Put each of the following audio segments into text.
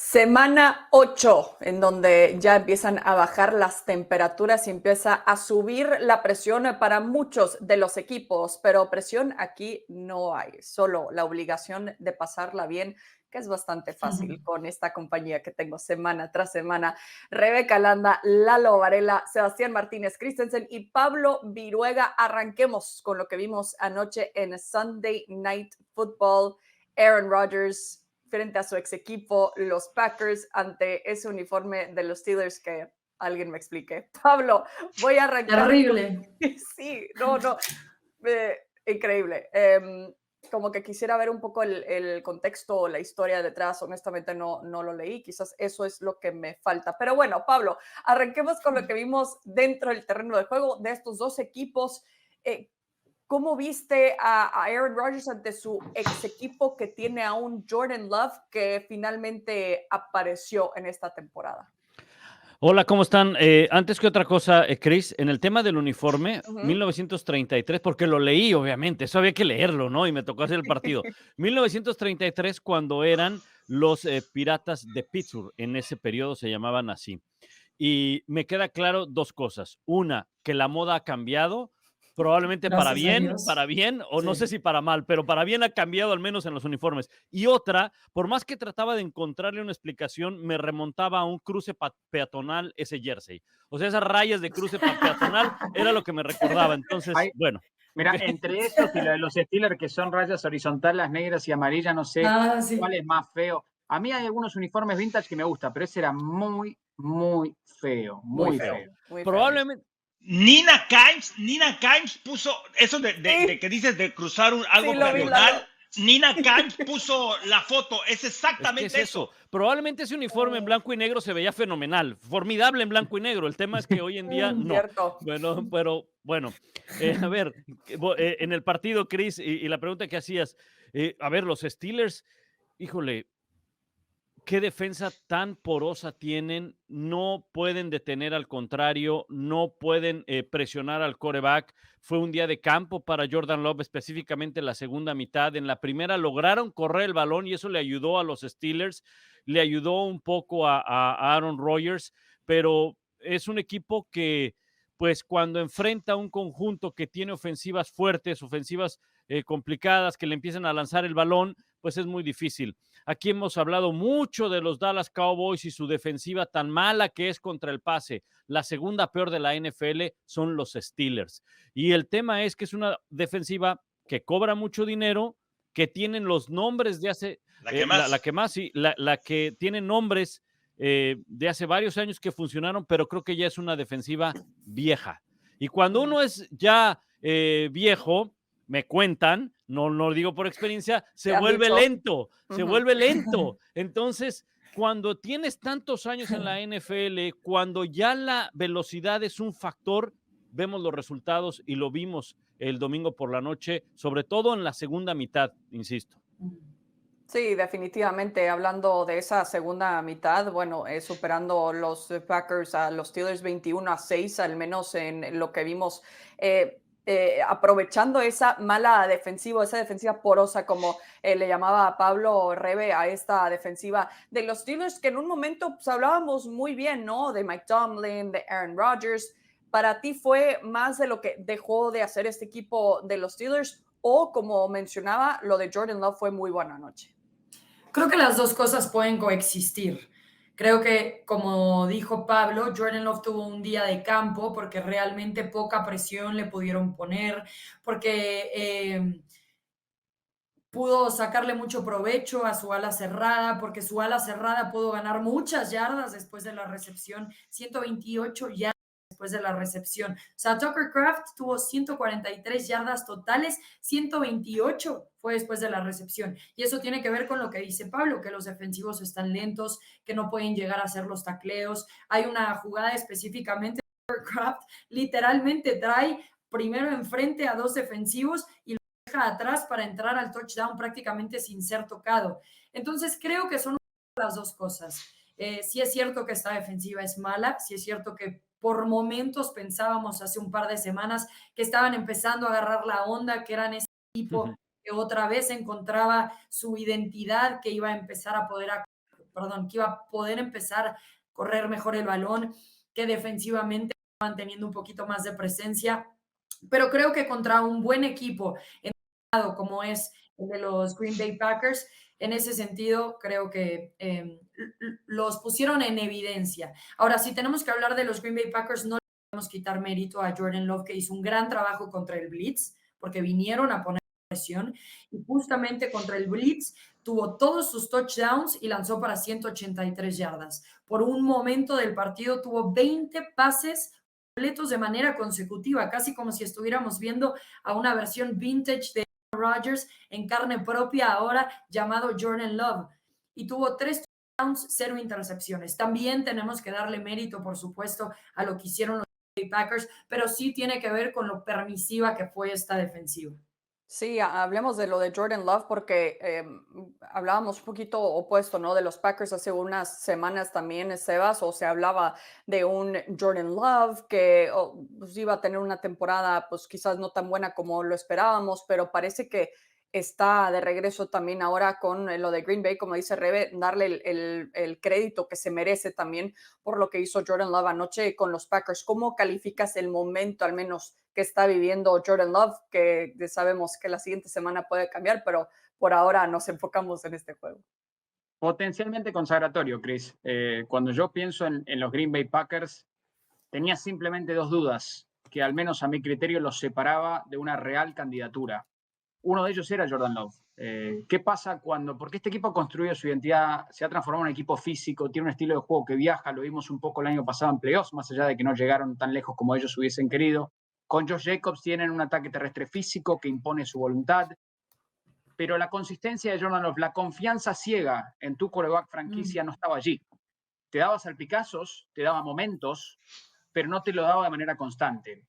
Semana 8, en donde ya empiezan a bajar las temperaturas y empieza a subir la presión para muchos de los equipos, pero presión aquí no hay, solo la obligación de pasarla bien, que es bastante fácil con esta compañía que tengo semana tras semana. Rebeca Landa, Lalo Varela, Sebastián Martínez Christensen y Pablo Viruega. Arranquemos con lo que vimos anoche en Sunday Night Football. Aaron Rodgers frente a su ex equipo, los Packers, ante ese uniforme de los Steelers que alguien me explique. Pablo, voy a arrancar. Terrible. Sí, no, increíble. Como que quisiera ver un poco el contexto, la historia detrás. Honestamente no lo leí, quizás eso es lo que me falta. Pero bueno, Pablo, arranquemos con lo que vimos dentro del terreno de juego de estos dos equipos. ¿Cómo viste a Aaron Rodgers ante su ex equipo que tiene a un Jordan Love que finalmente apareció en esta temporada? Hola, ¿cómo están? Antes que otra cosa, Chris, en el tema del uniforme, Ujú. 1933, porque lo leí, obviamente, eso había que leerlo, ¿no? Y me tocó hacer el partido. 1933, cuando eran los Piratas de Pittsburgh, en ese periodo se llamaban así. Y me queda claro dos cosas. Una, que la moda ha cambiado, probablemente Gracias a Dios. para bien, o no sé Sí. si para mal, pero para bien ha cambiado al menos en los uniformes. Y otra, por más que trataba de encontrarle una explicación, me remontaba a un cruce peatonal ese jersey. O sea, esas rayas de cruce peatonal era lo que me recordaba. Entonces, Hay, bueno, mira, entre esos y lo de los Steelers que son rayas horizontales, negras y amarillas, no sé Ah, sí. cuál es más feo. A mí hay algunos uniformes vintage que me gustan, pero ese era muy, muy feo, Muy muy feo, feo. muy feo. probablemente, Nina Kimes puso eso de Sí, que dices de cruzar sí algo lo vi, peatonal. Lalo. Nina Kimes puso la foto, es es que es exactamente eso. eso. Probablemente ese uniforme en blanco y negro se veía fenomenal, formidable en blanco y negro. El tema es que hoy en día no. Cierto. Bueno, pero bueno, a ver, en el partido, Chris, y la pregunta que hacías, a ver, los Steelers, híjole, qué defensa tan porosa tienen, no pueden detener al contrario, no pueden presionar al quarterback. Fue un día de campo para Jordan Love, específicamente en la segunda mitad. En la primera lograron correr el balón y eso le ayudó a los Steelers, le ayudó un poco a Aaron Rodgers, pero es un equipo que, pues cuando enfrenta un conjunto que tiene ofensivas fuertes, ofensivas complicadas, que le empiezan a lanzar el balón, pues es muy difícil. Aquí hemos hablado mucho de los Dallas Cowboys y su defensiva tan mala que es contra el pase. La segunda peor de la NFL son los Steelers. Y el tema es que es una defensiva que cobra mucho dinero, que tienen los nombres de hace, La que más. la que más, sí, la que tiene nombres de hace varios años que funcionaron, pero creo que ya es una defensiva vieja. Y cuando uno es ya viejo, me cuentan, no lo digo por experiencia, Te se han vuelve dicho. lento, se Ujú. vuelve lento. Entonces, cuando tienes tantos años en la NFL, cuando ya la velocidad es un factor, vemos los resultados y lo vimos el domingo por la noche, sobre todo en la segunda mitad, insisto. Sí, definitivamente. Hablando de esa segunda mitad, bueno, superando los Packers a los Steelers 21-6, al menos en lo que vimos, aprovechando esa mala defensiva, esa defensiva porosa, como le llamaba a Pablo Rebe a esta defensiva de los Steelers, que en un momento pues, hablábamos muy bien, ¿no? De Mike Tomlin, de Aaron Rodgers. ¿Para ti fue más de lo que dejó de hacer este equipo de los Steelers? O, como mencionaba, lo de Jordan Love fue muy buena noche. Creo que las dos cosas pueden coexistir. Creo que, como dijo Pablo, Jordan Love tuvo un día de campo porque realmente poca presión le pudieron poner, porque pudo sacarle mucho provecho a su ala cerrada, porque su ala cerrada pudo ganar muchas yardas después de la recepción, 128 yardas después de la recepción. O sea, Tucker Kraft tuvo 143 yardas totales, 128 fue después de la recepción. Y eso tiene que ver con lo que dice Pablo, que los defensivos están lentos, que no pueden llegar a hacer los tacleos. Hay una jugada específicamente, Tucker Kraft literalmente trae primero enfrente a dos defensivos y atrás para entrar al touchdown prácticamente sin ser tocado. Entonces creo que son las dos cosas. Sí es cierto que esta defensiva es mala, sí es cierto que por momentos pensábamos hace un par de semanas que estaban empezando a agarrar la onda, que eran ese equipo que otra vez encontraba su identidad, que iba a empezar a poder que iba a poder empezar a correr mejor el balón, que defensivamente estaban teniendo un poquito más de presencia, pero creo que contra un buen equipo como es el de los Green Bay Packers, en ese sentido creo que los pusieron en evidencia. Ahora, si tenemos que hablar de los Green Bay Packers, no le podemos quitar mérito a Jordan Love, que hizo un gran trabajo contra el blitz, porque vinieron a poner presión, y justamente contra el blitz tuvo todos sus touchdowns y lanzó para 183 yardas. Por un momento del partido tuvo 20 pases completos de manera consecutiva, casi como si estuviéramos viendo a una versión vintage de Rodgers en carne propia ahora, llamado Jordan Love, y tuvo 3 touchdowns, 0 intercepciones. También tenemos que darle mérito, por supuesto, a lo que hicieron los Packers, pero sí tiene que ver con lo permisiva que fue esta defensiva. Sí, hablemos de lo de Jordan Love porque hablábamos un poquito opuesto, ¿no? De los Packers hace unas semanas también, Sebas, o se hablaba de un Jordan Love que pues iba a tener una temporada pues quizás no tan buena como lo esperábamos, pero parece que está de regreso también ahora con lo de Green Bay, como dice Rebe, darle el crédito que se merece también por lo que hizo Jordan Love anoche con los Packers. ¿Cómo calificas el momento, al menos, que está viviendo Jordan Love? Que sabemos que la siguiente semana puede cambiar, pero por ahora nos enfocamos en este juego. Potencialmente consagratorio, Chris. Cuando yo pienso en los Green Bay Packers, tenía simplemente 2 dudas que al menos a mi criterio los separaba de una real candidatura. Uno de ellos era Jordan Love. ¿Qué pasa porque este equipo ha construido su identidad, se ha transformado en un equipo físico, tiene un estilo de juego que viaja, lo vimos un poco el año pasado en playoffs, más allá de que no llegaron tan lejos como ellos hubiesen querido. Con Josh Jacobs tienen un ataque terrestre físico que impone su voluntad, pero la consistencia de Jordan Love, la confianza ciega en tu quarterback franquicia no estaba allí. Te daba salpicazos, te daba momentos, pero no te lo daba de manera constante.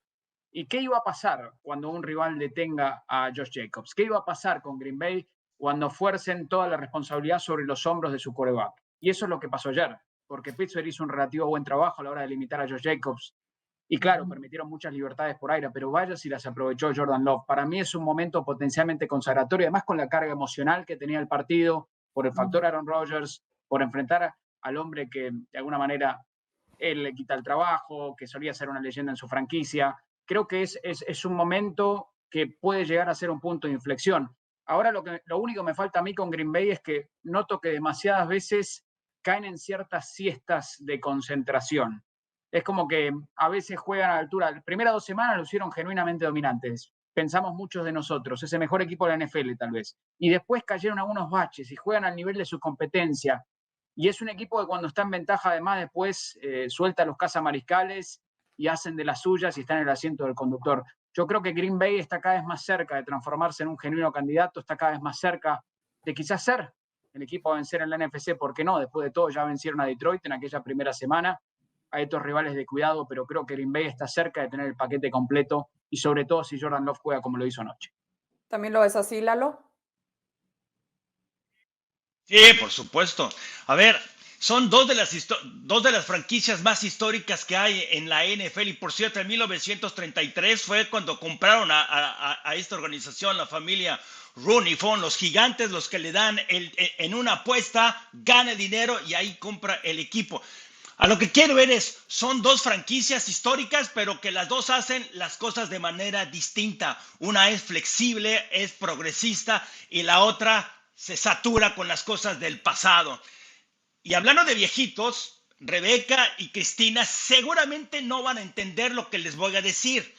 ¿Y qué iba a pasar cuando un rival detenga a Josh Jacobs? ¿Qué iba a pasar con Green Bay cuando fuercen toda la responsabilidad sobre los hombros de su quarterback? Y eso es lo que pasó ayer, porque Pittsburgh hizo un relativo buen trabajo a la hora de limitar a Josh Jacobs. Y claro, permitieron muchas libertades por aire, pero vaya si las aprovechó Jordan Love. Para mí es un momento potencialmente consagratorio, además con la carga emocional que tenía el partido, por el factor Aaron Rodgers, por enfrentar al hombre que de alguna manera él le quita el trabajo, que solía ser una leyenda en su franquicia. Creo que es un momento que puede llegar a ser un punto de inflexión. Ahora lo único que me falta a mí con Green Bay es que noto que demasiadas veces caen en ciertas siestas de concentración. Es como que a veces juegan a la altura. Las primeras 2 semanas lo hicieron genuinamente dominantes. Pensamos muchos de nosotros, es el mejor equipo de la NFL tal vez. Y después cayeron algunos baches y juegan al nivel de su competencia. Y es un equipo que cuando está en ventaja además después suelta a los cazamariscales y hacen de las suyas y están en el asiento del conductor. Yo creo que Green Bay está cada vez más cerca de transformarse en un genuino candidato, está cada vez más cerca de quizás ser el equipo a vencer en la NFC, ¿por qué no? Después de todo ya vencieron a Detroit en aquella primera semana, hay estos rivales de cuidado, pero creo que Green Bay está cerca de tener el paquete completo y sobre todo si Jordan Love juega como lo hizo anoche. ¿También lo ves así, Lalo? Sí, por supuesto. A ver, son dos de las franquicias más históricas que hay en la NFL. Y por cierto, en 1933 fue cuando compraron a esta organización, la familia Rooney. Fueron los gigantes los que le dan en una apuesta, gana el dinero y ahí compra el equipo. A lo que quiero ver son 2 franquicias históricas, pero que las 2 hacen las cosas de manera distinta. Una es flexible, es progresista, y la otra se satura con las cosas del pasado. Y hablando de viejitos, Rebeca y Cristina seguramente no van a entender lo que les voy a decir.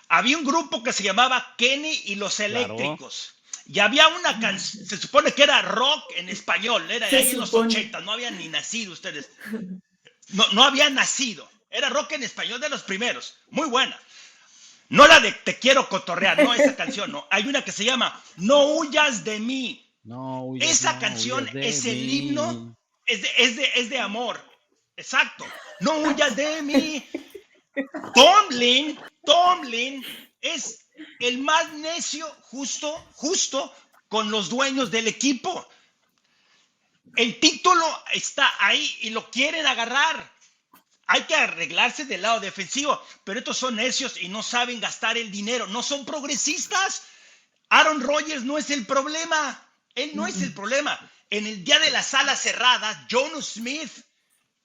Había un grupo que se llamaba Kenny y los Eléctricos. Claro. Y había una canción, se supone que era rock en español, era ahí en los 80, no habían ni nacido ustedes. No habían nacido. Era rock en español de los primeros. Muy buena. No la de Te quiero cotorrear, no esa canción, no. Hay una que se llama No huyas de mí. No huyas, esa canción es el himno, es de amor. Exacto. No huyas de mí. Tomlin es el más necio justo con los dueños del equipo. El título está ahí y lo quieren agarrar. Hay que arreglarse del lado defensivo, pero estos son necios y no saben gastar el dinero. No son progresistas. Aaron Rodgers no es el problema. Él no es el problema. en el día de las alas cerradas, Jonnu Smith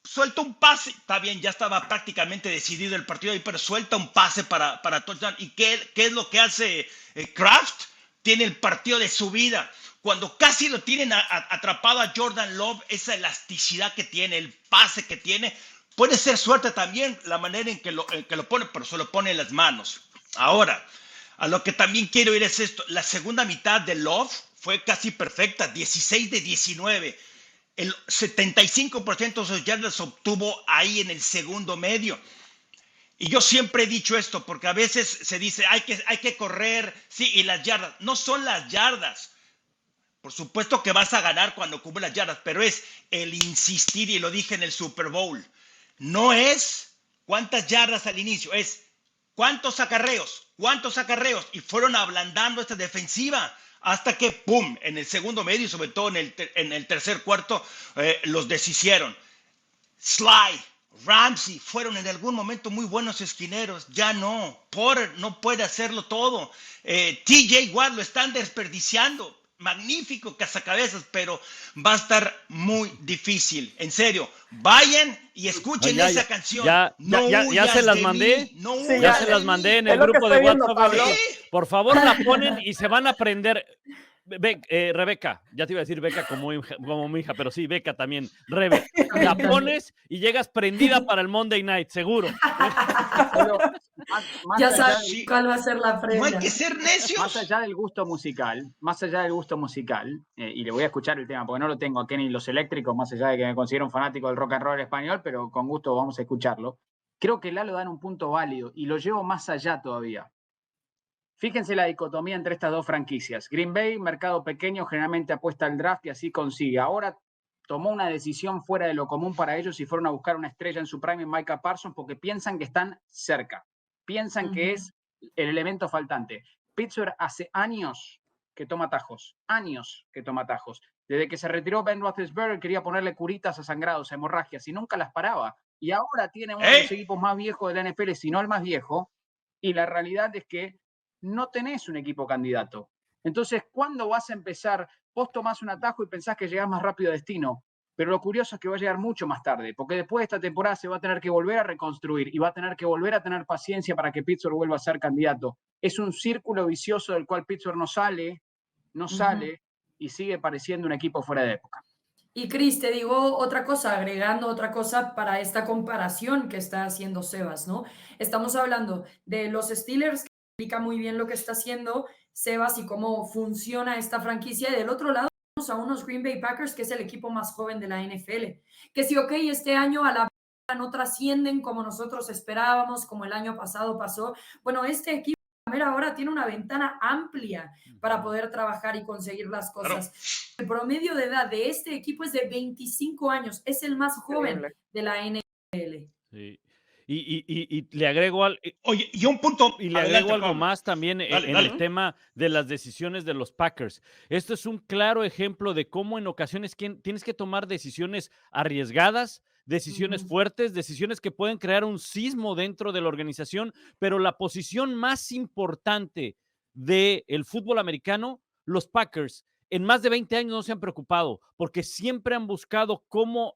suelta un pase, está bien, ya estaba prácticamente decidido el partido ahí, pero suelta un pase para touchdown. ¿Y qué es lo que hace Kraft? Tiene el partido de su vida. Cuando casi lo tienen atrapado a Jordan Love, esa elasticidad que tiene, el pase que tiene, puede ser suerte también la manera en que lo pone, pero se lo pone en las manos. Ahora, a lo que también quiero ir es esto. La segunda mitad de Love fue casi perfecta, 16 de 19. El 75% de sus yardas obtuvo ahí en el segundo medio. Y yo siempre he dicho esto, porque a veces se dice, hay que correr, sí, y las yardas. No son las yardas. Por supuesto que vas a ganar cuando cubres las yardas, pero es el insistir, y lo dije en el Super Bowl. No es cuántas yardas al inicio, es cuántos acarreos, y fueron ablandando esta defensiva hasta que, ¡pum!, en el segundo medio y sobre todo en el tercer cuarto, los deshicieron. Sly, Ramsey fueron en algún momento muy buenos esquineros, ya no. Porter no puede hacerlo todo. TJ Watt lo están desperdiciando. Magnífico cazacabezas, pero va a estar muy difícil. En serio, vayan y escuchen esa canción. Ya se las mandé. Ya se las mandé en el grupo de WhatsApp. Por favor, la ponen y se van a aprender. Rebeca, ya te iba a decir Beca como mi hija, pero sí, Beca también. Rebe, la pones y llegas prendida para el Monday Night, seguro. Ya sabes cuál va a ser la prenda. No hay que ser necios. Más allá del gusto musical, y le voy a escuchar el tema porque no lo tengo aquí en Los Eléctricos, más allá de que me considero un fanático del rock and roll español, pero con gusto vamos a escucharlo. Creo que Lalo da en un punto válido y lo llevo más allá todavía. Fíjense la dicotomía entre estas dos franquicias. Green Bay, mercado pequeño, generalmente apuesta al draft y así consigue. Ahora tomó una decisión fuera de lo común para ellos y fueron a buscar una estrella en su prime en Micah Parsons porque piensan que están cerca. Piensan que es el elemento faltante. Pittsburgh hace años que toma atajos. Desde que se retiró Ben Roethlisberger quería ponerle curitas a sangrados, a hemorragias y nunca las paraba. Y ahora tiene uno de los equipos más viejos de la NFL, si no el más viejo. Y la realidad es que no tenés un equipo candidato. Entonces, ¿cuándo vas a empezar? Vos tomás un atajo y pensás que llegás más rápido a destino, pero lo curioso es que va a llegar mucho más tarde, porque después de esta temporada se va a tener que volver a reconstruir y va a tener que volver a tener paciencia para que Pittsburgh vuelva a ser candidato. Es un círculo vicioso del cual Pittsburgh no sale y sigue pareciendo un equipo fuera de época. Y Cris, te digo otra cosa, agregando otra cosa para esta comparación que está haciendo Sebas, ¿no? Estamos hablando de los Steelers, que explica muy bien lo que está haciendo Sebas y cómo funciona esta franquicia. Y del otro lado tenemos a unos Green Bay Packers, que es el equipo más joven de la NFL. Que si, este año a la no trascienden como nosotros esperábamos, como el año pasado pasó. Bueno, este equipo ahora tiene una ventana amplia para poder trabajar y conseguir las cosas. Claro. El promedio de edad de este equipo es de 25 años. Es el más joven de la NFL. Sí. Y le agrego Oye, y un punto. Y le agrego algo más también en el tema de las decisiones de los Packers. Esto es un claro ejemplo de cómo en ocasiones tienes que tomar decisiones arriesgadas, decisiones fuertes, decisiones que pueden crear un sismo dentro de la organización, pero la posición más importante del fútbol americano, los Packers, en más de 20 años no se han preocupado, porque siempre han buscado cómo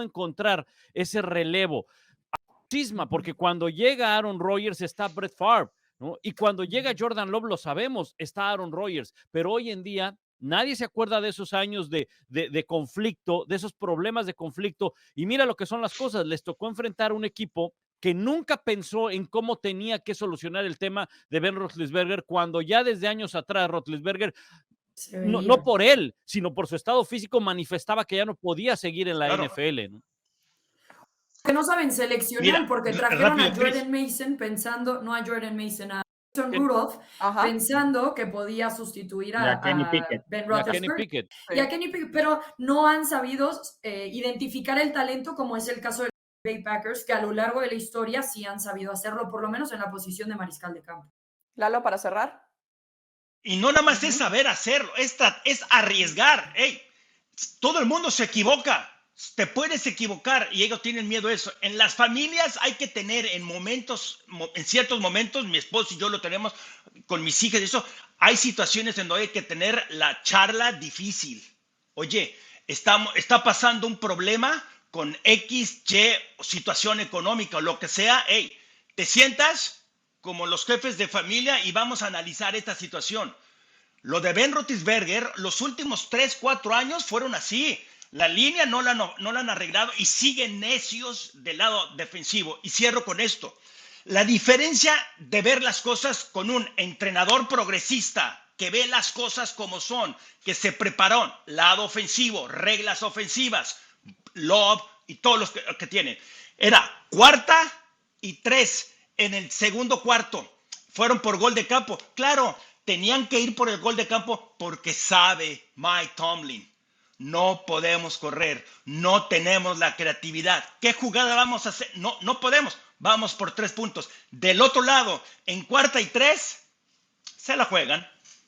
encontrar ese relevo. Sisma, porque cuando llega Aaron Rodgers está Brett Favre, ¿no? Y cuando llega Jordan Love, lo sabemos, está Aaron Rodgers, pero hoy en día nadie se acuerda de esos años de conflicto, de esos problemas de conflicto, y mira lo que son las cosas, les tocó enfrentar un equipo que nunca pensó en cómo tenía que solucionar el tema de Ben Roethlisberger, cuando ya desde años atrás Roethlisberger, no por él, sino por su estado físico, manifestaba que ya no podía seguir en la NFL, ¿no? Que no saben seleccionar, porque trajeron a Jordan Mason pensando, no a Jordan Mason, a Mason Rudolph, pensando que podía sustituir a Ben Roethlisberger y a Kenny Pickett, pero no han sabido identificar el talento, como es el caso de los Bay Packers, que a lo largo de la historia sí han sabido hacerlo, por lo menos en la posición de mariscal de campo. Lalo, para cerrar. Y no nada más es saber hacerlo, es arriesgar. Hey, todo el mundo se equivoca. Te puedes equivocar y ellos tienen miedo a eso. En las familias hay que tener en ciertos momentos, mi esposo y yo lo tenemos con mis hijas y eso, hay situaciones en donde hay que tener la charla difícil. Oye, está pasando un problema con X, Y, situación económica o lo que sea. Hey, te sientas como los jefes de familia y vamos a analizar esta situación. Lo de Ben Roethlisberger, los últimos 3, 4 años fueron así. La línea no la han arreglado y siguen necios del lado defensivo. Y cierro con esto. La diferencia de ver las cosas con un entrenador progresista que ve las cosas como son, que se preparó, lado ofensivo, reglas ofensivas, Love y todos los que tienen. Era 4ª y 3 en el segundo cuarto. Fueron por gol de campo. Claro, tenían que ir por el gol de campo porque sabe Mike Tomlin. No podemos correr, no tenemos la creatividad. ¿Qué jugada vamos a hacer? No podemos. Vamos por 3 puntos. Del otro lado, en 4ª y 3, se la juegan.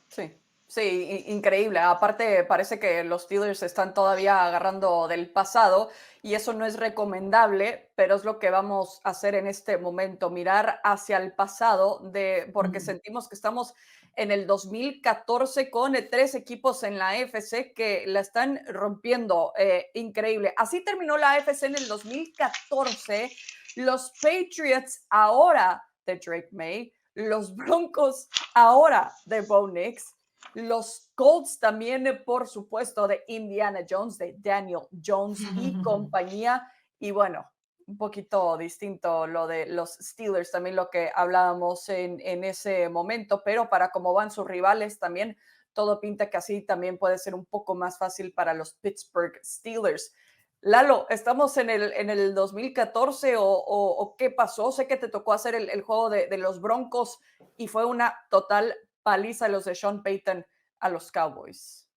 Sí, sí, increíble. Aparte, parece que los Steelers están todavía agarrando del pasado y eso no es recomendable, pero es lo que vamos a hacer en este momento, mirar hacia el pasado, porque sentimos que estamos en el 2014 con 3 equipos en la AFC que la están rompiendo. Increíble. Así terminó la AFC en el 2014. Los Patriots ahora de Drake May, los Broncos ahora de Bo Nix, los Colts también, por supuesto, de Indiana Jones, de Daniel Jones y compañía. Y bueno, un poquito distinto lo de los Steelers, también lo que hablábamos en ese momento, pero para cómo van sus rivales también, todo pinta que así también puede ser un poco más fácil para los Pittsburgh Steelers. Lalo, ¿estamos en el 2014 o qué pasó? Sé que te tocó hacer el juego de los Broncos y fue una total paliza los de Sean Payton a los Cowboys.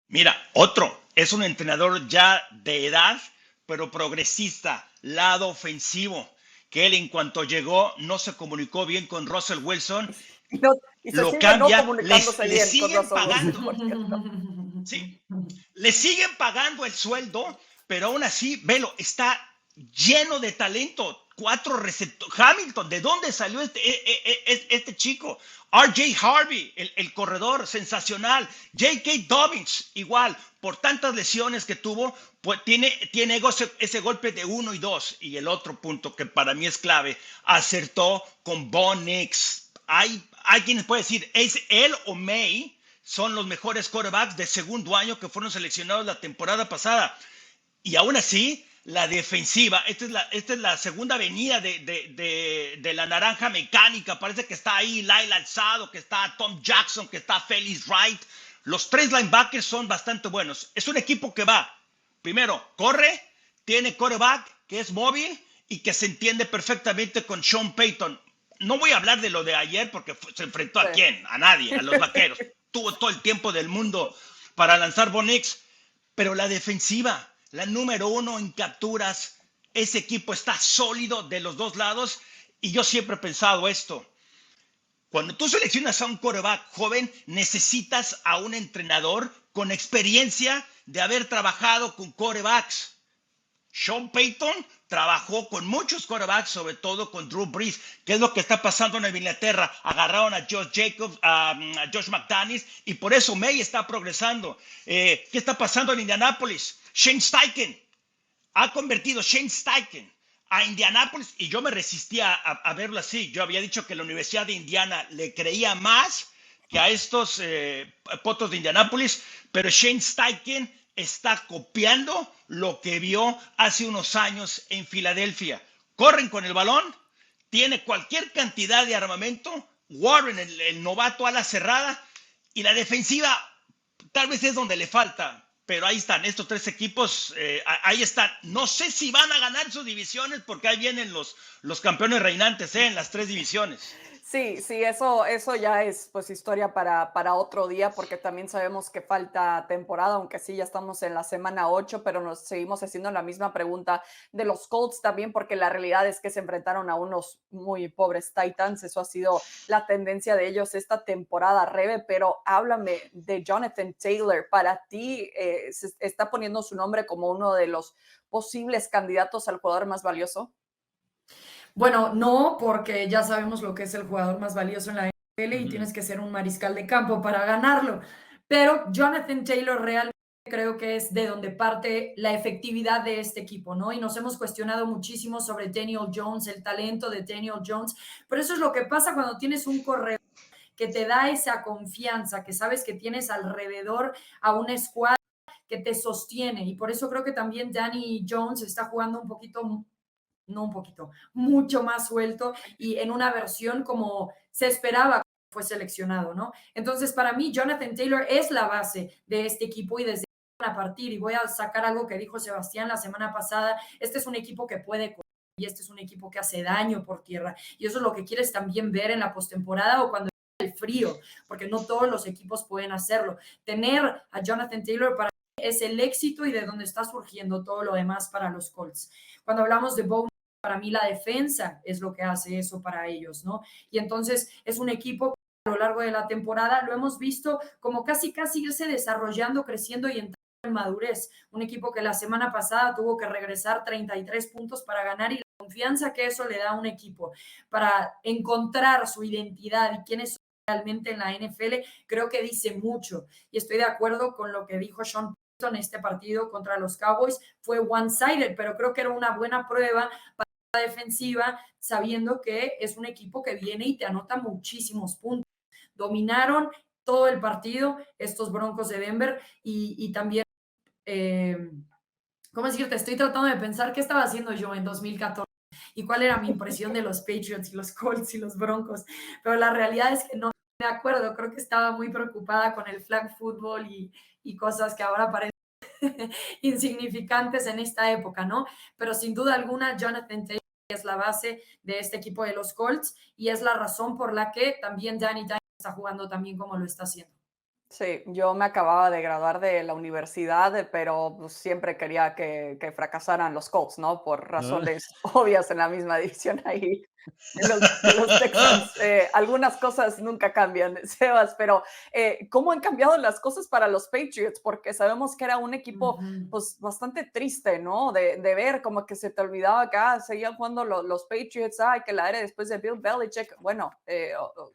Mira, otro, es un entrenador ya de edad, pero progresista, lado ofensivo, que él en cuanto llegó no se comunicó bien con Russell Wilson, lo cambia, le siguen pagando. Sí, le siguen pagando el sueldo, pero aún así, velo, está lleno de talento. 4 receptores. Hamilton, ¿de dónde salió este chico? R.J. Harvey, el corredor, sensacional. J.K. Dobbins, igual, por tantas lesiones que tuvo, pues tiene ese golpe de 1 y 2. Y el otro punto que para mí es clave, acertó con Bo Nix. Hay quienes pueden decir, ¿es él o May? Son los mejores quarterbacks de segundo año que fueron seleccionados la temporada pasada. Y aún así, la defensiva, esta es la segunda avenida de la naranja mecánica. Parece que está ahí Lyle Alzado, que está Tom Jackson, que está Felix Wright. Los 3 linebackers son bastante buenos. Es un equipo que va, primero, corre, tiene quarterback que es móvil y que se entiende perfectamente con Sean Payton. No voy a hablar de lo de ayer porque se enfrentó a quién, a nadie, a los Vaqueros. Tuvo todo el tiempo del mundo para lanzar Bo Nix, pero la defensiva, la número 1 en capturas, ese equipo está sólido de los dos lados y yo siempre he pensado esto. Cuando tú seleccionas a un quarterback joven, necesitas a un entrenador con experiencia de haber trabajado con quarterbacks. Sean Payton trabajó con muchos quarterbacks, sobre todo con Drew Brees. ¿Qué es lo que está pasando en Inglaterra? Agarraron a Josh Jacobs, a Josh McDaniels, y por eso May está progresando. ¿Qué está pasando en Indianápolis? Shane Steichen ha convertido a Indianápolis, y yo me resistía a verlo así. Yo había dicho que la Universidad de Indiana le creía más que a estos potos de Indianápolis, pero Shane Steichen está copiando lo que vio hace unos años en Filadelfia. Corren con el balón, tiene cualquier cantidad de armamento. Warren, el novato ala cerrada, y la defensiva tal vez es donde le falta. Pero ahí están, estos 3 equipos, ahí están. No sé si van a ganar sus divisiones porque ahí vienen los campeones reinantes en las 3 divisiones. Sí, eso ya es pues historia para otro día, porque también sabemos que falta temporada, aunque sí ya estamos en la semana 8, pero nos seguimos haciendo la misma pregunta de los Colts también, porque la realidad es que se enfrentaron a unos muy pobres Titans. Eso ha sido la tendencia de ellos esta temporada, Rebe, pero háblame de Jonathan Taylor. Para ti, ¿se está poniendo su nombre como uno de los posibles candidatos al jugador más valioso? Bueno, no, porque ya sabemos lo que es el jugador más valioso en la NFL y tienes que ser un mariscal de campo para ganarlo. Pero Jonathan Taylor realmente creo que es de donde parte la efectividad de este equipo, ¿no? Y nos hemos cuestionado muchísimo sobre Daniel Jones, el talento de Daniel Jones, pero eso es lo que pasa cuando tienes un corredor que te da esa confianza, que sabes que tienes alrededor a una escuadra que te sostiene. Y por eso creo que también Danny Jones está jugando un poquito, no un poquito, mucho más suelto y en una versión como se esperaba que fue seleccionado, ¿no? Entonces, para mí, Jonathan Taylor es la base de este equipo y desde a partir, y voy a sacar algo que dijo Sebastián la semana pasada, este es un equipo que puede correr y este es un equipo que hace daño por tierra. Y eso es lo que quieres también ver en la postemporada o cuando el frío, porque no todos los equipos pueden hacerlo. Tener a Jonathan Taylor para mí es el éxito y de donde está surgiendo todo lo demás para los Colts. Cuando hablamos de Bo, para mí la defensa es lo que hace eso para ellos, ¿no? Y entonces es un equipo que a lo largo de la temporada lo hemos visto como casi irse desarrollando, creciendo y entrando en madurez. Un equipo que la semana pasada tuvo que regresar 33 puntos para ganar y la confianza que eso le da a un equipo para encontrar su identidad y quiénes son realmente en la NFL, creo que dice mucho. Y estoy de acuerdo con lo que dijo Sean Payton en este partido contra los Cowboys. Fue one-sided, pero creo que era una buena prueba para la defensiva, sabiendo que es un equipo que viene y te anota muchísimos puntos. Dominaron todo el partido estos Broncos de Denver y también, ¿cómo decirte? Estoy tratando de pensar qué estaba haciendo yo en 2014 y cuál era mi impresión de los Patriots y los Colts y los Broncos, pero la realidad es que no me acuerdo, creo que estaba muy preocupada con el flag football y cosas que ahora parecen insignificantes en esta época, ¿no? Pero sin duda alguna, Jonathan Taylor es la base de este equipo de los Colts y es la razón por la que también Danny Dimes está jugando también como lo está haciendo. Sí, yo me acababa de graduar de la universidad, pero pues, siempre quería que fracasaran los Colts, ¿no? Por Ah, razones obvias en la misma división ahí de los Texans. Algunas cosas nunca cambian, Sebas, pero ¿cómo han cambiado las cosas para los Patriots? Porque sabemos que era un equipo pues bastante triste, ¿no? De ver como que se te olvidaba que seguían jugando los Patriots, que la era después de Bill Belichick. Bueno,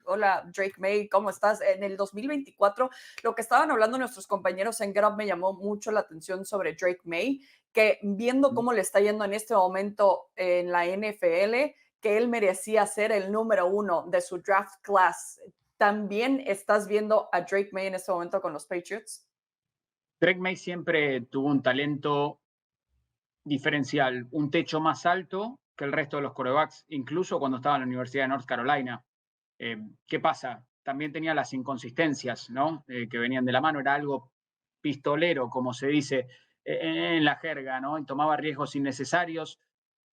hola Drake May, ¿cómo estás? En el 2024 lo que estaban hablando nuestros compañeros en Get Up me llamó mucho la atención sobre Drake May, que viendo cómo le está yendo en este momento en la NFL, que él merecía ser el número 1 de su draft class. ¿También estás viendo a Drake May en este momento con los Patriots? Drake May siempre tuvo un talento diferencial, un techo más alto que el resto de los quarterbacks, incluso cuando estaba en la Universidad de North Carolina. ¿Qué pasa? También tenía las inconsistencias, ¿no? Que venían de la mano, era algo pistolero, como se dice en la jerga, ¿no? Y tomaba riesgos innecesarios.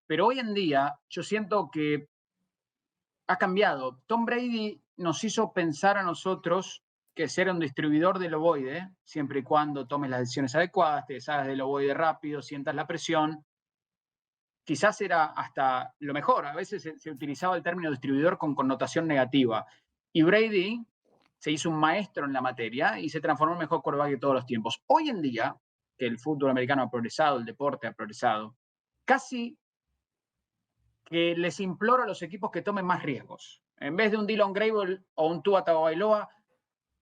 Pero hoy en día yo siento que ha cambiado. Tom Brady nos hizo pensar a nosotros que ser un distribuidor del ovoide, siempre y cuando tomes las decisiones adecuadas, te deshagas del ovoide rápido, sientas la presión, quizás era hasta lo mejor. A veces se utilizaba el término distribuidor con connotación negativa. Y Brady se hizo un maestro en la materia y se transformó en el mejor quarterback de todos los tiempos. Hoy en día, que el fútbol americano ha progresado, el deporte ha progresado, casi que les imploro a los equipos que tomen más riesgos. En vez de un Dylan Grable o un Tua Tagovailoa,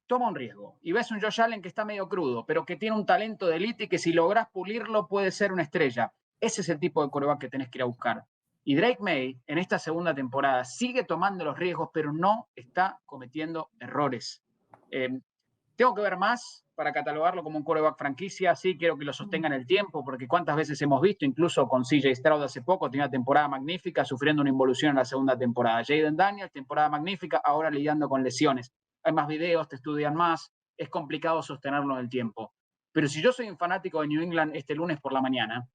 toma un riesgo. Y ves un Josh Allen que está medio crudo, pero que tiene un talento de élite y que si logras pulirlo puede ser una estrella. Ese es el tipo de quarterback que tenés que ir a buscar. Y Drake May, en esta segunda temporada, sigue tomando los riesgos, pero no está cometiendo errores. Tengo que ver más para catalogarlo como un quarterback franquicia. Sí, quiero que lo sostenga en el tiempo, porque cuántas veces hemos visto, incluso con CJ Stroud hace poco, tenía una temporada magnífica, sufriendo una involución en la segunda temporada. Jaden Daniels, temporada magnífica, ahora lidiando con lesiones. Hay más videos, te estudian más, es complicado sostenerlo en el tiempo. Pero si yo soy un fanático de New England este lunes por la mañana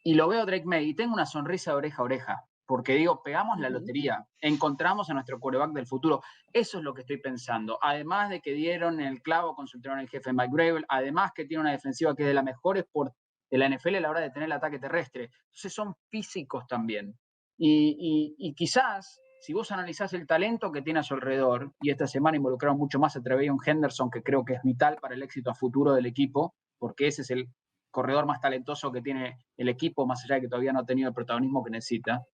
y lo veo a Drake May y tengo una sonrisa de oreja a oreja, porque digo, pegamos la lotería, encontramos a nuestro quarterback del futuro. Eso es lo que estoy pensando. Además de que dieron el clavo, consultaron el jefe Mike Gravel, además que tiene una defensiva que es de las mejores de la NFL a la hora de tener el ataque terrestre. Entonces son físicos también. Y quizás, si vos analizás el talento que tiene a su alrededor, y esta semana involucraron mucho más a Trevelyan Henderson, que creo que es vital para el éxito a futuro del equipo, porque ese es el corredor más talentoso que tiene el equipo, más allá de que todavía no ha tenido el protagonismo que necesita.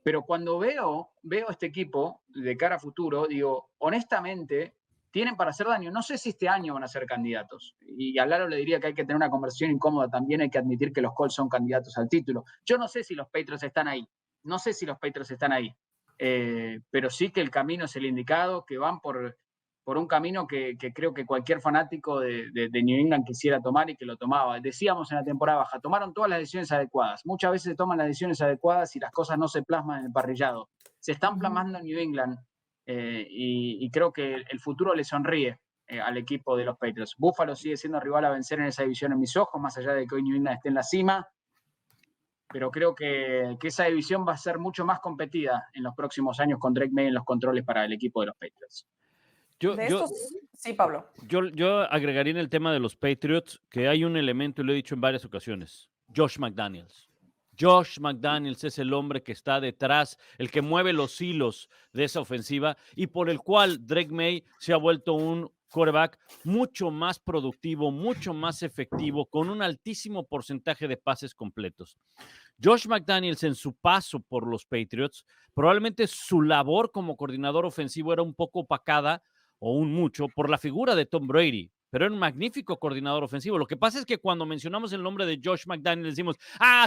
Pero cuando veo este equipo de cara a futuro, digo, honestamente, tienen para hacer daño. No sé si este año van a ser candidatos. Y a Lalo le diría que hay que tener una conversación incómoda también. Hay que admitir que los Colts son candidatos al título. Yo no sé si los Patriots están ahí. No sé si los Patriots están ahí. Pero sí que el camino es el indicado, que van por un camino que creo que cualquier fanático de New England quisiera tomar y que lo tomaba. Decíamos en la temporada baja, tomaron todas las decisiones adecuadas. Muchas veces se toman las decisiones adecuadas y las cosas no se plasman en el parrillado. Se están plasmando en New England y creo que el futuro le sonríe al equipo de los Patriots. Buffalo sigue siendo rival a vencer en esa división en mis ojos, más allá de que hoy New England esté en la cima. Pero creo que esa división va a ser mucho más competida en los próximos años con Drake May en los controles para el equipo de los Patriots. Sí, Pablo. Yo agregaría en el tema de los Patriots que hay un elemento, y lo he dicho en varias ocasiones, Josh McDaniels. Josh McDaniels es el hombre que está detrás, el que mueve los hilos de esa ofensiva y por el cual Drake May se ha vuelto un quarterback mucho más productivo, mucho más efectivo, con un altísimo porcentaje de pases completos. Josh McDaniels en su paso por los Patriots, probablemente su labor como coordinador ofensivo era un poco opacada o un mucho por la figura de Tom Brady, pero era un magnífico coordinador ofensivo. Lo que pasa es que cuando mencionamos el nombre de Josh McDaniels decimos,